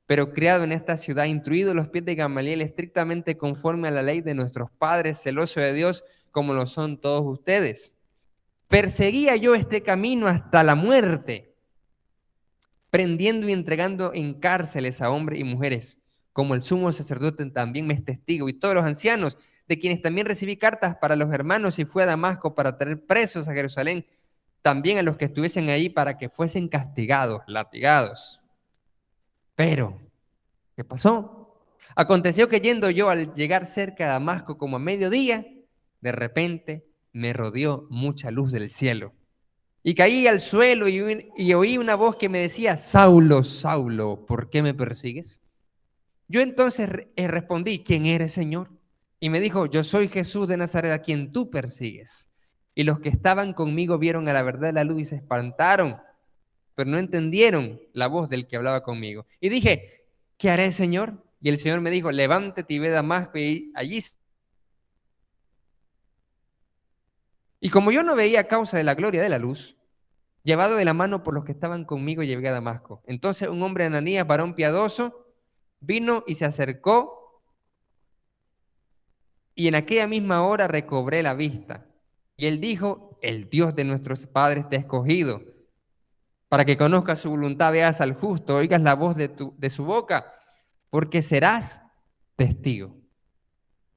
pero criado en esta ciudad, instruido en los pies de Gamaliel, estrictamente conforme a la ley de nuestros padres, celoso de Dios, como lo son todos ustedes. Perseguía yo este camino hasta la muerte, prendiendo y entregando en cárceles a hombres y mujeres, como el sumo sacerdote también me es testigo, y todos los ancianos, de quienes también recibí cartas para los hermanos, y fui a Damasco para traer presos a Jerusalén, también a los que estuviesen ahí, para que fuesen castigados, latigados. Pero, ¿qué pasó? Aconteció que yendo yo al llegar cerca de Damasco como a mediodía, de repente me rodeó mucha luz del cielo. Y caí al suelo y oí una voz que me decía: Saulo, Saulo, ¿por qué me persigues? Yo entonces respondí: ¿quién eres, Señor? Y me dijo: yo soy Jesús de Nazaret, a quien tú persigues. Y los que estaban conmigo vieron a la verdad la luz y se espantaron, pero no entendieron la voz del que hablaba conmigo. Y dije: ¿qué haré, Señor? Y el Señor me dijo: levántate y ve a Damasco y allí. Y como yo no veía causa de la gloria de la luz, llevado de la mano por los que estaban conmigo, llegué a Damasco. Entonces un hombre de Ananías, varón piadoso, vino y se acercó, y en aquella misma hora recobré la vista. Y él dijo: el Dios de nuestros padres te ha escogido, para que conozcas su voluntad, veas al justo, oigas la voz de su boca, porque serás testigo.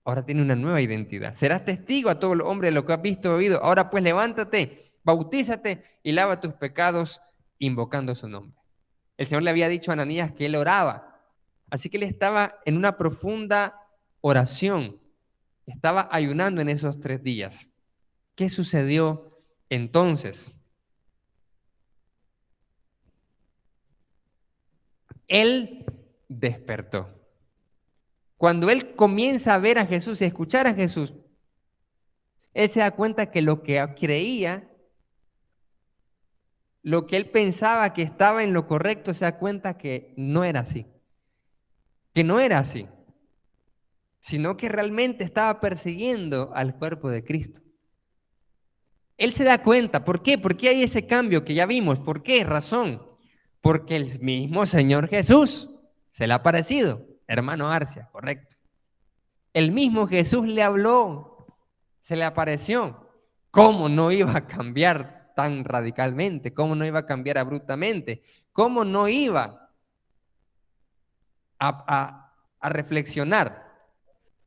Ahora tiene una nueva identidad. Serás testigo a todos los hombres de lo que has visto y oído. Ahora pues levántate, bautízate y lava tus pecados invocando su nombre. El Señor le había dicho a Ananías que él oraba. Así que él estaba en una profunda oración. Estaba ayunando en esos 3 días. ¿Qué sucedió entonces? Él despertó. Cuando él comienza a ver a Jesús y a escuchar a Jesús, él se da cuenta que lo que creía, lo que él pensaba que estaba en lo correcto, se da cuenta que no era así. Que no era así, sino que realmente estaba persiguiendo al cuerpo de Cristo. Él se da cuenta. ¿Por qué? ¿Por qué hay ese cambio que ya vimos? ¿Por qué razón? Porque el mismo Señor Jesús se le ha aparecido. Hermano Arcia, correcto. El mismo Jesús le habló, se le apareció. ¿Cómo no iba a cambiar tan radicalmente? ¿Cómo no iba a cambiar abruptamente? ¿Cómo no iba a reflexionar?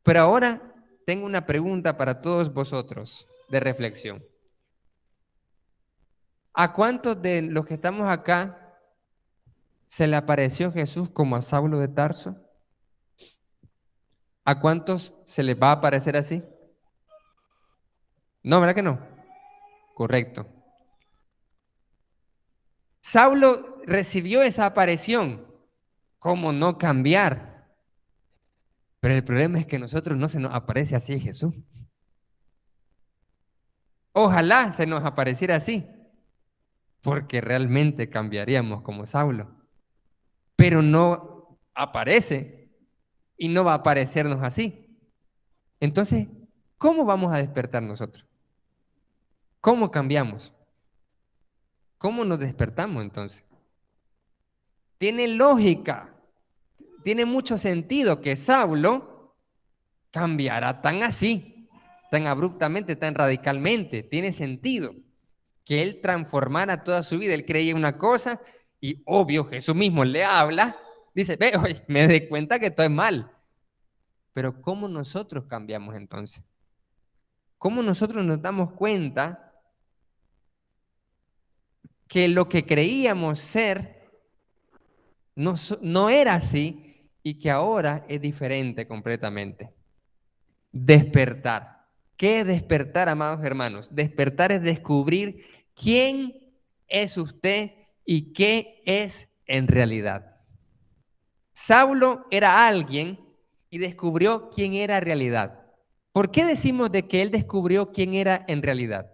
Pero ahora tengo una pregunta para todos vosotros de reflexión. ¿A cuántos de los que estamos acá se le apareció Jesús como a Saulo de Tarso? ¿A cuántos se les va a aparecer así? No, ¿verdad que no? Correcto. Saulo recibió esa aparición. ¿Cómo no cambiar? Pero el problema es que a nosotros no se nos aparece así Jesús. Ojalá se nos apareciera así, porque realmente cambiaríamos como Saulo. Pero no aparece y no va a aparecernos así. Entonces, ¿Cómo vamos a despertar nosotros? ¿Cómo cambiamos? ¿Cómo nos despertamos entonces? Tiene lógica, tiene mucho sentido que Saulo cambiara tan así, tan abruptamente, tan radicalmente. Tiene sentido que él transformara toda su vida. Él creía una cosa y obvio Jesús mismo le habla, dice, ve, oye, me di cuenta que todo es mal. Pero ¿cómo nosotros cambiamos entonces? ¿Cómo nosotros nos damos cuenta que lo que creíamos ser no era así y que ahora es diferente completamente? Despertar. ¿Qué es despertar, amados hermanos? Despertar es descubrir quién es usted y qué es en realidad. Saulo era alguien y descubrió quién era en realidad. ¿Por qué decimos de que él descubrió quién era en realidad?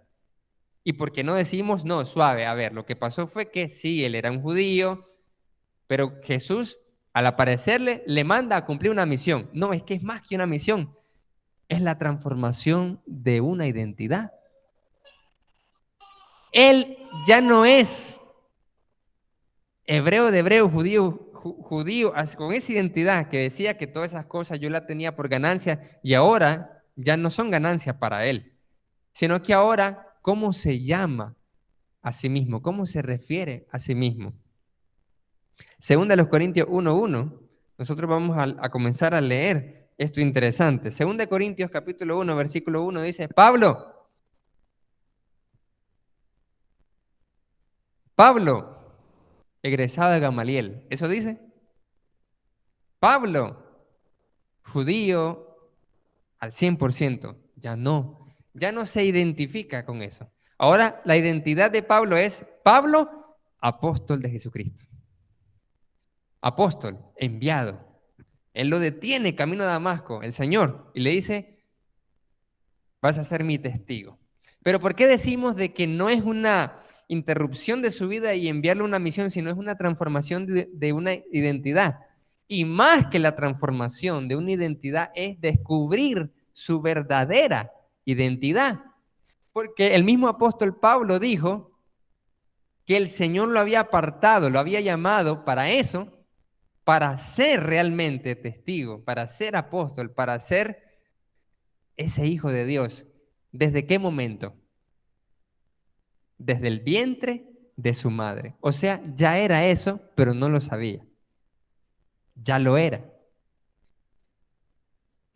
¿Y por qué no decimos, no, suave, a ver, lo que pasó fue que sí, él era un judío, pero Jesús, al aparecerle, le manda a cumplir una misión? No, es que es más que una misión, es la transformación de una identidad. Él ya no es hebreo de hebreo, judío, con esa identidad que decía que todas esas cosas yo la tenía por ganancia y ahora ya no son ganancias para él, sino que ahora, ¿cómo se llama a sí mismo? ¿Cómo se refiere a sí mismo? Segunda de los Corintios 1:1, nosotros vamos a comenzar a leer esto interesante. Segunda de Corintios capítulo 1, versículo 1 dice, Pablo, egresado de Gamaliel. ¿Eso dice? Pablo, judío al 100%. Ya no se identifica con eso. Ahora la identidad de Pablo es Pablo, apóstol de Jesucristo. Apóstol, enviado. Él lo detiene camino a Damasco, el Señor, y le dice, vas a ser mi testigo. Pero ¿por qué decimos de que no es una interrupción de su vida y enviarle una misión, sino es una transformación de una identidad? Y más que la transformación de una identidad es descubrir su verdadera identidad. Porque el mismo apóstol Pablo dijo que el Señor lo había apartado, lo había llamado para eso, para ser realmente testigo, para ser apóstol, para ser ese hijo de Dios. ¿Desde qué momento? Desde el vientre de su madre. O sea, ya era eso, pero no lo sabía. Ya lo era.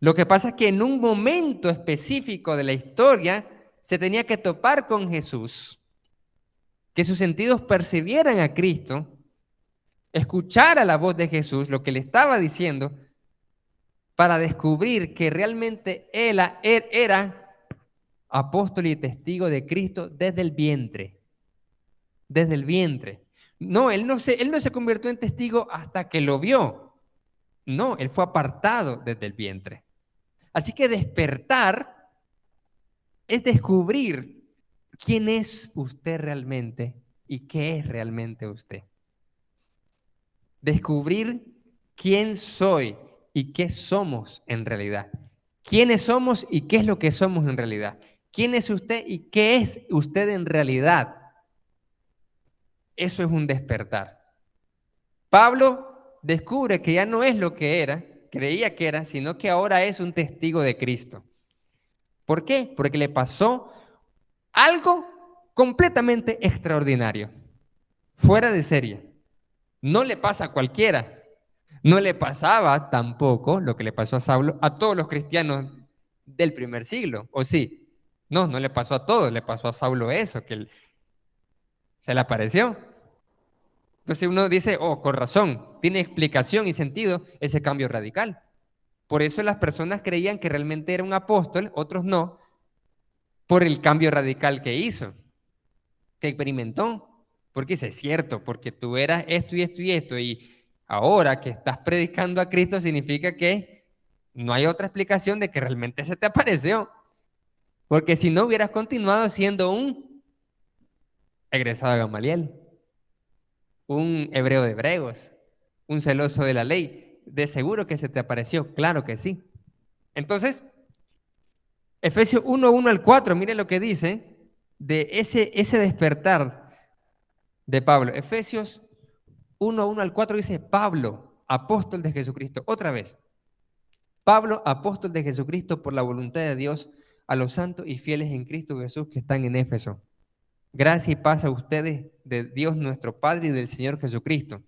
Lo que pasa es que en un momento específico de la historia se tenía que topar con Jesús, que sus sentidos percibieran a Cristo, escuchar a la voz de Jesús, lo que le estaba diciendo, para descubrir que realmente él era apóstol y testigo de Cristo desde el vientre. Desde el vientre. No, él no se convirtió en testigo hasta que lo vio. No, él fue apartado desde el vientre. Así que despertar es descubrir quién es usted realmente y qué es realmente usted. Descubrir quién soy y qué somos en realidad. ¿Quiénes somos y qué es lo que somos en realidad? ¿Quién es usted y qué es usted en realidad? Eso es un despertar. Pablo descubre que ya no es lo que era, creía que era, sino que ahora es un testigo de Cristo. ¿Por qué? Porque le pasó algo completamente extraordinario, fuera de serie. No le pasa a cualquiera. No le pasaba tampoco lo que le pasó a Saulo a todos los cristianos del primer siglo, ¿o sí? No, no le pasó a todos, le pasó a Saulo eso, que se le apareció. Entonces uno dice, oh, con razón, tiene explicación y sentido ese cambio radical. Por eso las personas creían que realmente era un apóstol, otros no, por el cambio radical que hizo, que experimentó. Porque dice, es cierto, porque tú eras esto y esto y esto, y ahora que estás predicando a Cristo significa que no hay otra explicación de que realmente se te apareció. Porque si no hubieras continuado siendo un egresado de Gamaliel, un hebreo de hebreos, un celoso de la ley. De seguro que se te apareció, claro que sí. Entonces, Efesios 1, 1 al 4, mire lo que dice de ese despertar de Pablo. Efesios 1, 1 al 4 dice, Pablo, apóstol de Jesucristo. Otra vez, Pablo, apóstol de Jesucristo por la voluntad de Dios, a los santos y fieles en Cristo Jesús que están en Éfeso. Gracia y paz a ustedes de Dios nuestro Padre y del Señor Jesucristo.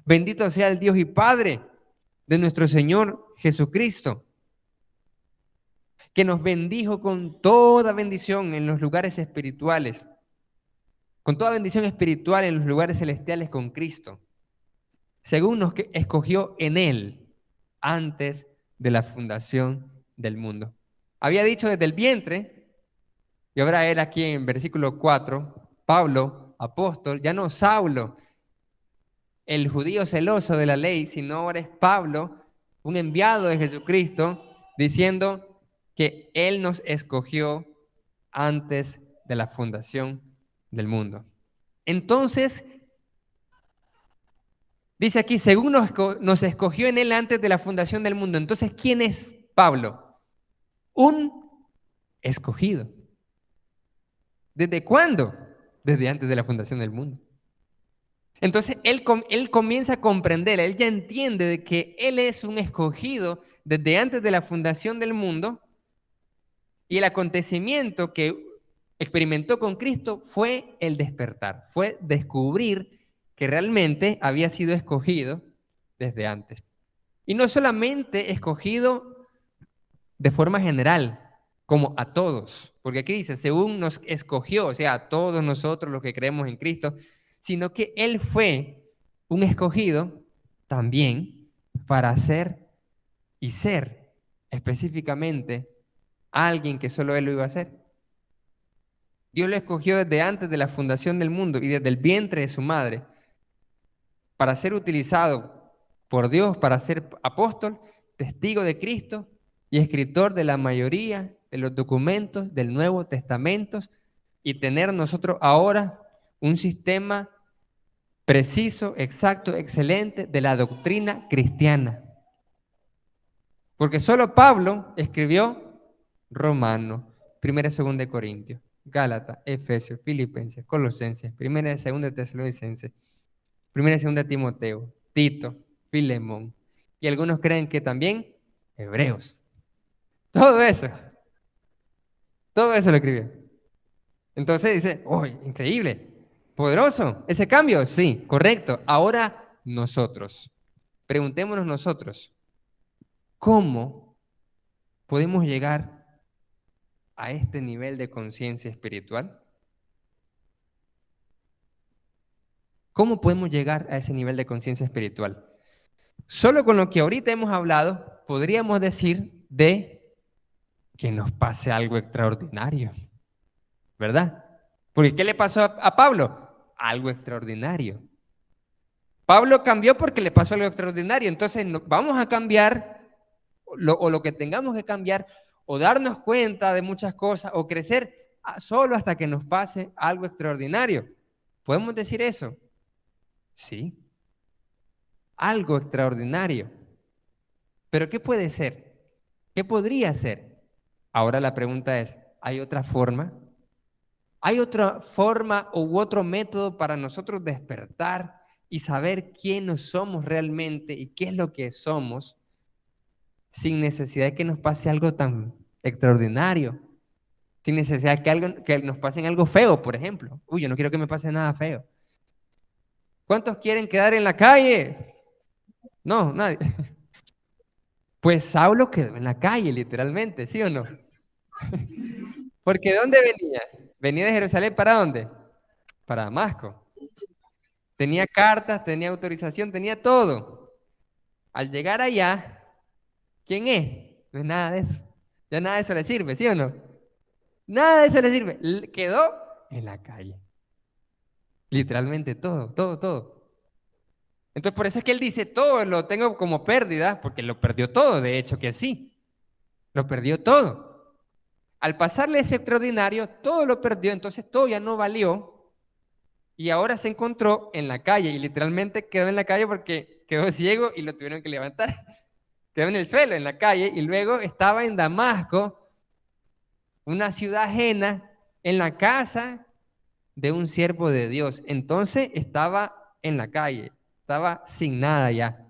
Bendito sea el Dios y Padre de nuestro Señor Jesucristo, que nos bendijo con toda bendición en los lugares espirituales, con toda bendición espiritual en los lugares celestiales con Cristo, según nos escogió en Él antes de la fundación del mundo. Había dicho desde el vientre, y ahora él aquí en versículo 4, Pablo, apóstol, ya no Saulo, el judío celoso de la ley, sino ahora es Pablo, un enviado de Jesucristo, diciendo que Él nos escogió antes de la fundación del mundo. Entonces, dice aquí, según nos escogió en Él antes de la fundación del mundo. Entonces, ¿quién es Pablo? Un escogido. ¿Desde cuándo? Desde antes de la fundación del mundo. Entonces, él comienza a comprender, él ya entiende de que él es un escogido desde antes de la fundación del mundo, y el acontecimiento que experimentó con Cristo fue el despertar, fue descubrir que realmente había sido escogido desde antes. Y no solamente escogido de forma general, como a todos, porque aquí dice, según nos escogió, o sea, a todos nosotros los que creemos en Cristo, sino que Él fue un escogido también para ser y ser específicamente alguien que solo Él lo iba a hacer. Dios lo escogió desde antes de la fundación del mundo y desde el vientre de su madre para ser utilizado por Dios, para ser apóstol, testigo de Cristo y escritor de la mayoría de los documentos del Nuevo Testamento, y tener nosotros ahora un sistema preciso, exacto, excelente de la doctrina cristiana. Porque solo Pablo escribió Romanos, 1 y 2 de Corintios, Gálatas, Efesios, Filipenses, Colosenses, 1 y 2 de Tesalonicenses, 1 y 2 de Timoteo, Tito, Filemón. Y algunos creen que también Hebreos. Todo eso lo escribió. Entonces dice, ¡oh, increíble! ¿Poderoso ese cambio? Sí, correcto. Ahora nosotros, preguntémonos nosotros, ¿cómo podemos llegar a este nivel de conciencia espiritual? ¿Cómo podemos llegar a ese nivel de conciencia espiritual? Solo con lo que ahorita hemos hablado, podríamos decir de que nos pase algo extraordinario, ¿verdad? Porque ¿qué le pasó a Pablo? Algo extraordinario. Pablo cambió porque le pasó algo extraordinario. Entonces vamos a cambiar lo que tengamos que cambiar, o darnos cuenta de muchas cosas, o crecer solo hasta que nos pase algo extraordinario. ¿Podemos decir eso? Sí. Algo extraordinario. ¿Pero qué puede ser? ¿Qué podría ser? Ahora la pregunta es, ¿hay otra forma? ¿Hay otra forma u otro método para nosotros despertar y saber quiénes somos realmente y qué es lo que somos, sin necesidad de que nos pase algo tan extraordinario, sin necesidad de que nos pase algo feo, por ejemplo? Uy, yo no quiero que me pase nada feo. ¿Cuántos quieren quedar en la calle? No, nadie. Pues Saulo quedó en la calle, literalmente, ¿sí o no? Porque ¿de dónde venía? Venía de Jerusalén, ¿para dónde? Para Damasco. Tenía cartas, tenía autorización, tenía todo. Al llegar allá, ¿quién es? No es nada de eso. Ya nada de eso le sirve, ¿sí o no? Nada de eso le sirve. Quedó en la calle. Literalmente todo, todo, todo. Entonces por eso es que él dice, todo lo tengo como pérdida, porque lo perdió todo, de hecho que sí. Lo perdió todo. Al pasarle ese extraordinario, todo lo perdió, entonces todo ya no valió, y ahora se encontró en la calle, y literalmente quedó en la calle porque quedó ciego y lo tuvieron que levantar. Quedó en el suelo, en la calle, y luego estaba en Damasco, una ciudad ajena, en la casa de un siervo de Dios. Entonces estaba en la calle, estaba sin nada ya.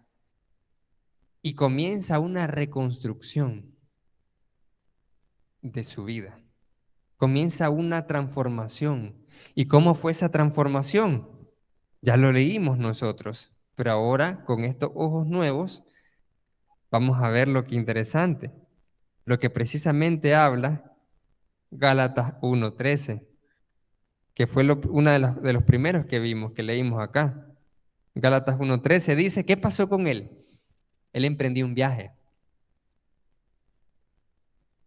Y comienza una reconstrucción de su vida. Comienza una transformación. ¿Y cómo fue esa transformación? Ya lo leímos nosotros, pero ahora con estos ojos nuevos vamos a ver lo que interesante, lo que precisamente habla Gálatas 1:13, que fue uno de los primeros que vimos, que leímos acá. Gálatas 1:13 dice, ¿qué pasó con él? Él emprendió un viaje.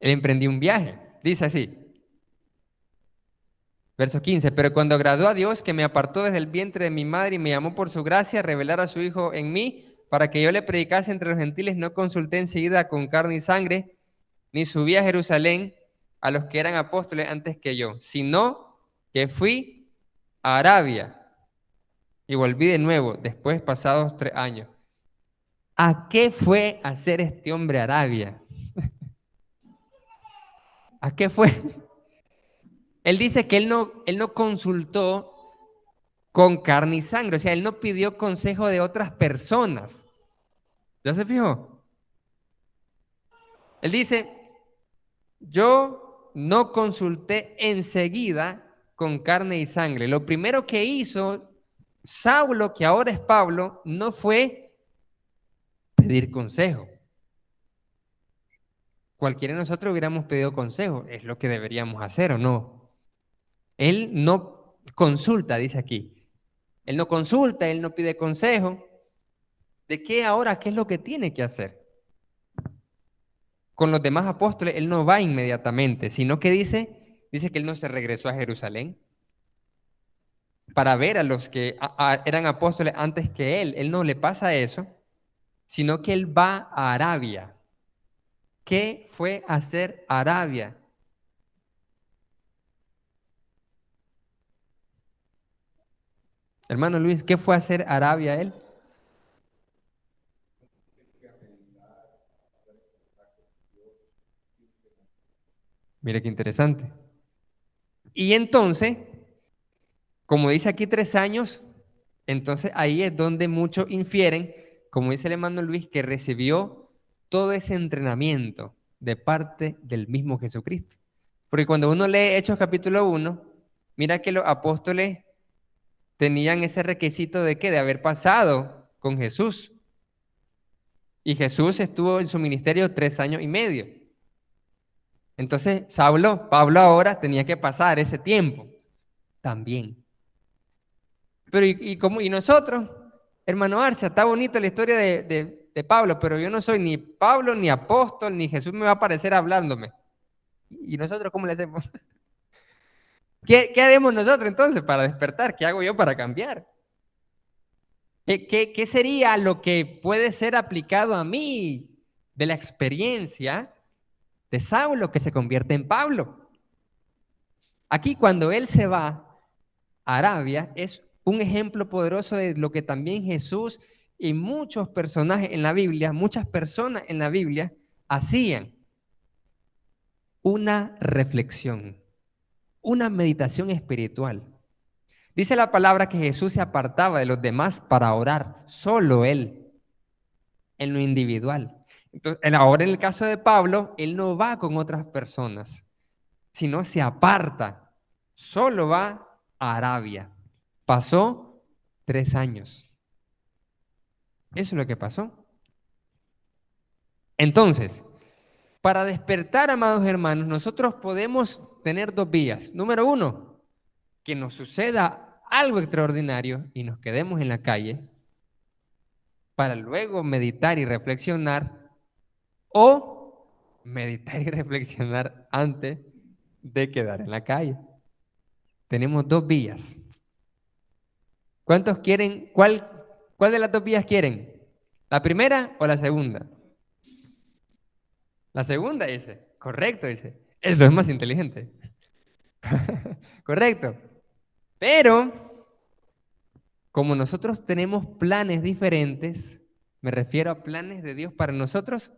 Él emprendió un viaje. Dice así, verso 15, pero cuando agradó a Dios que me apartó desde el vientre de mi madre y me llamó por su gracia a revelar a su Hijo en mí, para que yo le predicase entre los gentiles, no consulté enseguida con carne y sangre, ni subí a Jerusalén a los que eran apóstoles antes que yo, sino que fui a Arabia y volví de nuevo, después pasados 3 años. ¿A qué fue a hacer este hombre a Arabia? ¿A qué fue? Él dice que él no consultó con carne y sangre, o sea, él no pidió consejo de otras personas. ¿Ya se fijó? Él dice, yo no consulté enseguida con carne y sangre. Lo primero que hizo Saulo, que ahora es Pablo, no fue pedir consejo. Cualquiera de nosotros hubiéramos pedido consejo, es lo que deberíamos hacer o no. Él no consulta, dice aquí. Él no consulta, él no pide consejo. ¿De qué ahora? ¿Qué es lo que tiene que hacer? Con los demás apóstoles, él no va inmediatamente, sino que dice que él no se regresó a Jerusalén para ver a los que eran apóstoles antes que él. Él no le pasa eso, sino que él va a Arabia. ¿Qué fue hacer Arabia? Hermano Luis, ¿qué fue hacer Arabia él? Mire qué interesante. Y entonces, como dice aquí 3 años, entonces ahí es donde muchos infieren, como dice el hermano Luis, que recibió todo ese entrenamiento de parte del mismo Jesucristo. Porque cuando uno lee Hechos capítulo 1, mira que los apóstoles tenían ese requisito de qué, de haber pasado con Jesús. Y Jesús estuvo en su ministerio 3 años y medio. Entonces, Pablo ahora tenía que pasar ese tiempo también. Pero y nosotros, hermano Arcia, está bonita la historia de Pablo, pero yo no soy ni Pablo, ni apóstol, ni Jesús me va a aparecer hablándome. ¿Y nosotros cómo le hacemos? ¿Qué haremos nosotros entonces para despertar? ¿Qué hago yo para cambiar? ¿Qué sería lo que puede ser aplicado a mí de la experiencia de Saulo que se convierte en Pablo? Aquí cuando él se va a Arabia es un ejemplo poderoso de lo que también Jesús y muchos personajes en la Biblia, muchas personas en la Biblia hacían una reflexión, una meditación espiritual. Dice la palabra que Jesús se apartaba de los demás para orar, solo él, en lo individual. Entonces, ahora en el caso de Pablo, él no va con otras personas, sino se aparta, solo va a Arabia. Pasó 3 años. Eso es lo que pasó. Entonces, para despertar, amados hermanos, nosotros podemos tener dos vías. Número uno, que nos suceda algo extraordinario y nos quedemos en la calle para luego meditar y reflexionar, o meditar y reflexionar antes de quedar en la calle. Tenemos dos vías. ¿Cuántos quieren? ¿Cuál de las dos vías quieren? ¿La primera o la segunda? La segunda dice, correcto, dice. Eso es más inteligente. Correcto. Pero, como nosotros tenemos planes diferentes, me refiero a planes de Dios para nosotros,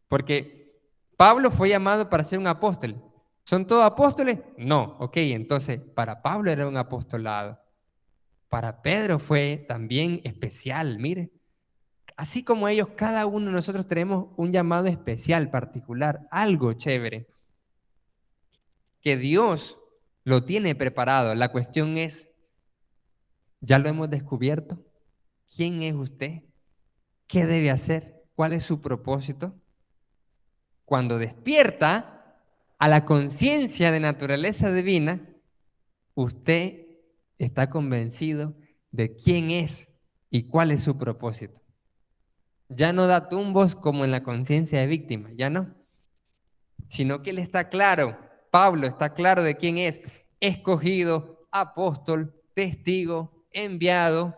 porque Pablo fue llamado para ser un apóstol. ¿Son todos apóstoles? No. Ok, entonces para Pablo era un apostolado. Para Pedro fue también especial, mire. Así como ellos, cada uno de nosotros tenemos un llamado especial, particular, algo chévere, que Dios lo tiene preparado. La cuestión es, ¿ya lo hemos descubierto? ¿Quién es usted? ¿Qué debe hacer? ¿Cuál es su propósito? Cuando despierta a la conciencia de naturaleza divina, usted está convencido de quién es y cuál es su propósito. Ya no da tumbos como en la conciencia de víctima, ya no. Sino que él está claro, Pablo está claro de quién es, escogido, apóstol, testigo, enviado.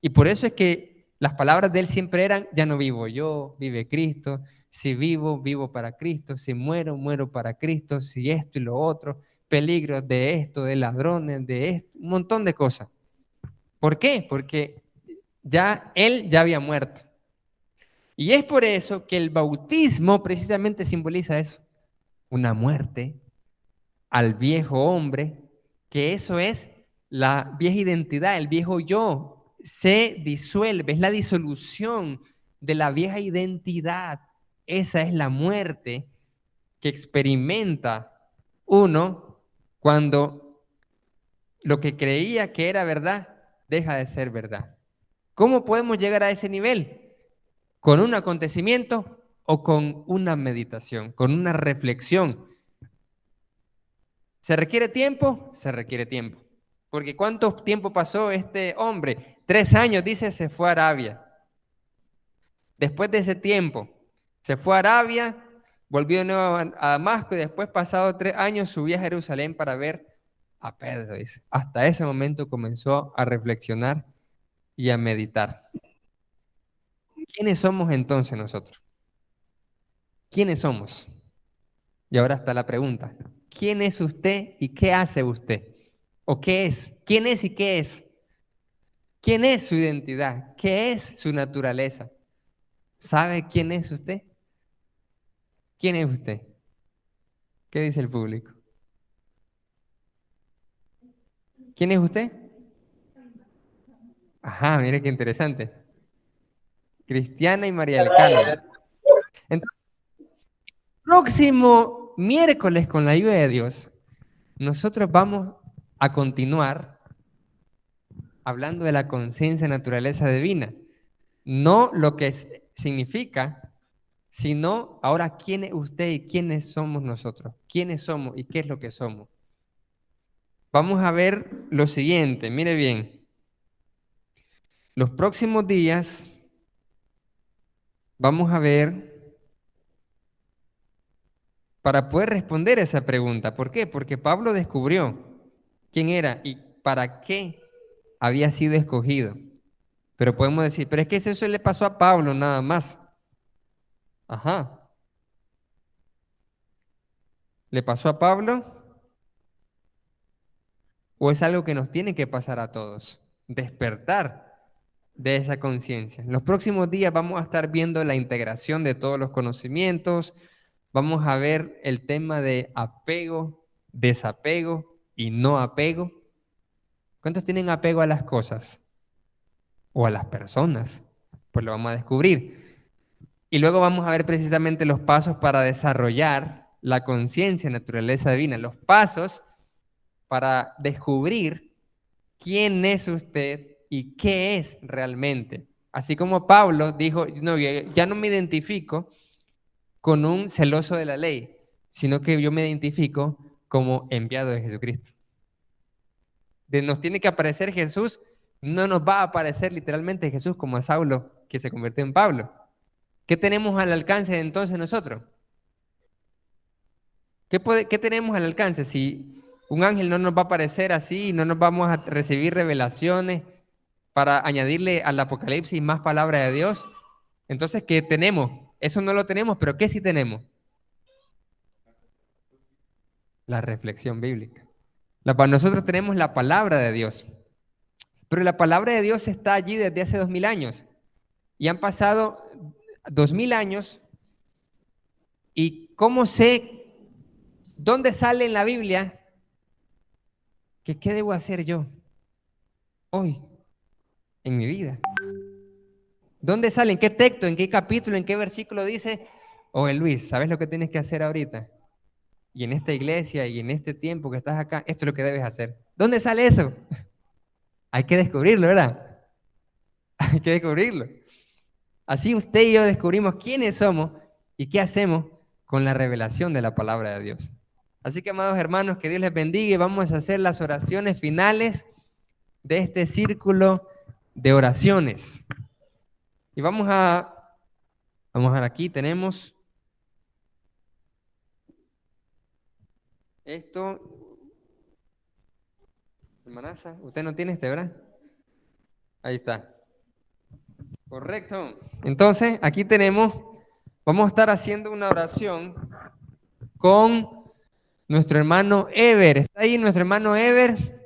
Y por eso es que las palabras de él siempre eran, ya no vivo yo, vive Cristo. Si vivo, vivo para Cristo. Si muero, muero para Cristo. Si esto y lo otro, peligros de esto, de ladrones, de esto, un montón de cosas. ¿Por qué? Porque ya él ya había muerto. Y es por eso que el bautismo precisamente simboliza eso, una muerte al viejo hombre, que eso es la vieja identidad, el viejo yo se disuelve, es la disolución de la vieja identidad. Esa es la muerte que experimenta uno cuando lo que creía que era verdad deja de ser verdad. ¿Cómo podemos llegar a ese nivel? ¿Con un acontecimiento o con una meditación, con una reflexión? ¿Se requiere tiempo? Se requiere tiempo. Porque ¿cuánto tiempo pasó este hombre? 3 años, dice, se fue a Arabia. Después de ese tiempo, se fue a Arabia, volvió de nuevo a Damasco y después, pasado 3 años, subió a Jerusalén para ver a Pedro, dice. Hasta ese momento comenzó a reflexionar y a meditar. ¿Quiénes somos entonces nosotros? ¿Quiénes somos? Y ahora está la pregunta. ¿Quién es usted y qué hace usted? ¿O qué es? ¿Quién es y qué es? ¿Quién es su identidad? ¿Qué es su naturaleza? ¿Sabe quién es usted? ¿Quién es usted? ¿Qué dice el público? ¿Quién es usted? Ajá, mire qué interesante. Cristiana y María del Carmen. Entonces, próximo miércoles, con la ayuda de Dios, nosotros vamos a continuar hablando de la conciencia naturaleza divina. No lo que significa, sino ahora quién es usted y quiénes somos nosotros. ¿Quiénes somos y qué es lo que somos? Vamos a ver lo siguiente, mire bien. Los próximos días vamos a ver para poder responder esa pregunta. ¿Por qué? Porque Pablo descubrió quién era y para qué había sido escogido. Pero podemos decir, pero es que eso le pasó a Pablo nada más. Ajá. ¿Le pasó a Pablo o es algo que nos tiene que pasar a todos? Despertar de esa conciencia. En los próximos días vamos a estar viendo la integración de todos los conocimientos, vamos a ver el tema de apego, desapego y no apego. ¿Cuántos tienen apego a las cosas o a las personas? Pues lo vamos a descubrir. Y luego vamos a ver precisamente los pasos para desarrollar la conciencia, naturaleza divina, los pasos para descubrir quién es usted y qué es realmente. Así como Pablo dijo, no, ya no me identifico con un celoso de la ley, sino que yo me identifico como enviado de Jesucristo. Nos tiene que aparecer Jesús, no nos va a aparecer literalmente Jesús como a Saulo, que se convirtió en Pablo. ¿Qué tenemos al alcance de entonces nosotros? ¿Qué tenemos al alcance? Si un ángel no nos va a aparecer así, no nos vamos a recibir revelaciones para añadirle al Apocalipsis más palabra de Dios, entonces, ¿qué tenemos? Eso no lo tenemos, pero ¿qué sí tenemos? La reflexión bíblica. Nosotros tenemos la palabra de Dios, pero la palabra de Dios está allí desde hace 2000 años y han pasado 2000 años y ¿cómo sé dónde sale en la Biblia que qué debo hacer yo hoy en mi vida? ¿Dónde sale? ¿En qué texto? ¿En qué capítulo? ¿En qué versículo dice? Oye, Luis, ¿sabes lo que tienes que hacer ahorita? Y en esta iglesia y en este tiempo que estás acá, esto es lo que debes hacer. ¿Dónde sale eso? Hay que descubrirlo, ¿verdad? Hay que descubrirlo. Así usted y yo descubrimos quiénes somos y qué hacemos con la revelación de la palabra de Dios. Así que, amados hermanos, que Dios les bendiga y vamos a hacer las oraciones finales de este círculo de oraciones. Y vamos a ver aquí, tenemos esto. Hermanaza, usted no tiene este, ¿verdad? Ahí está. Correcto. Entonces, aquí tenemos, vamos a estar haciendo una oración con nuestro hermano Ever. ¿Está ahí nuestro hermano Ever?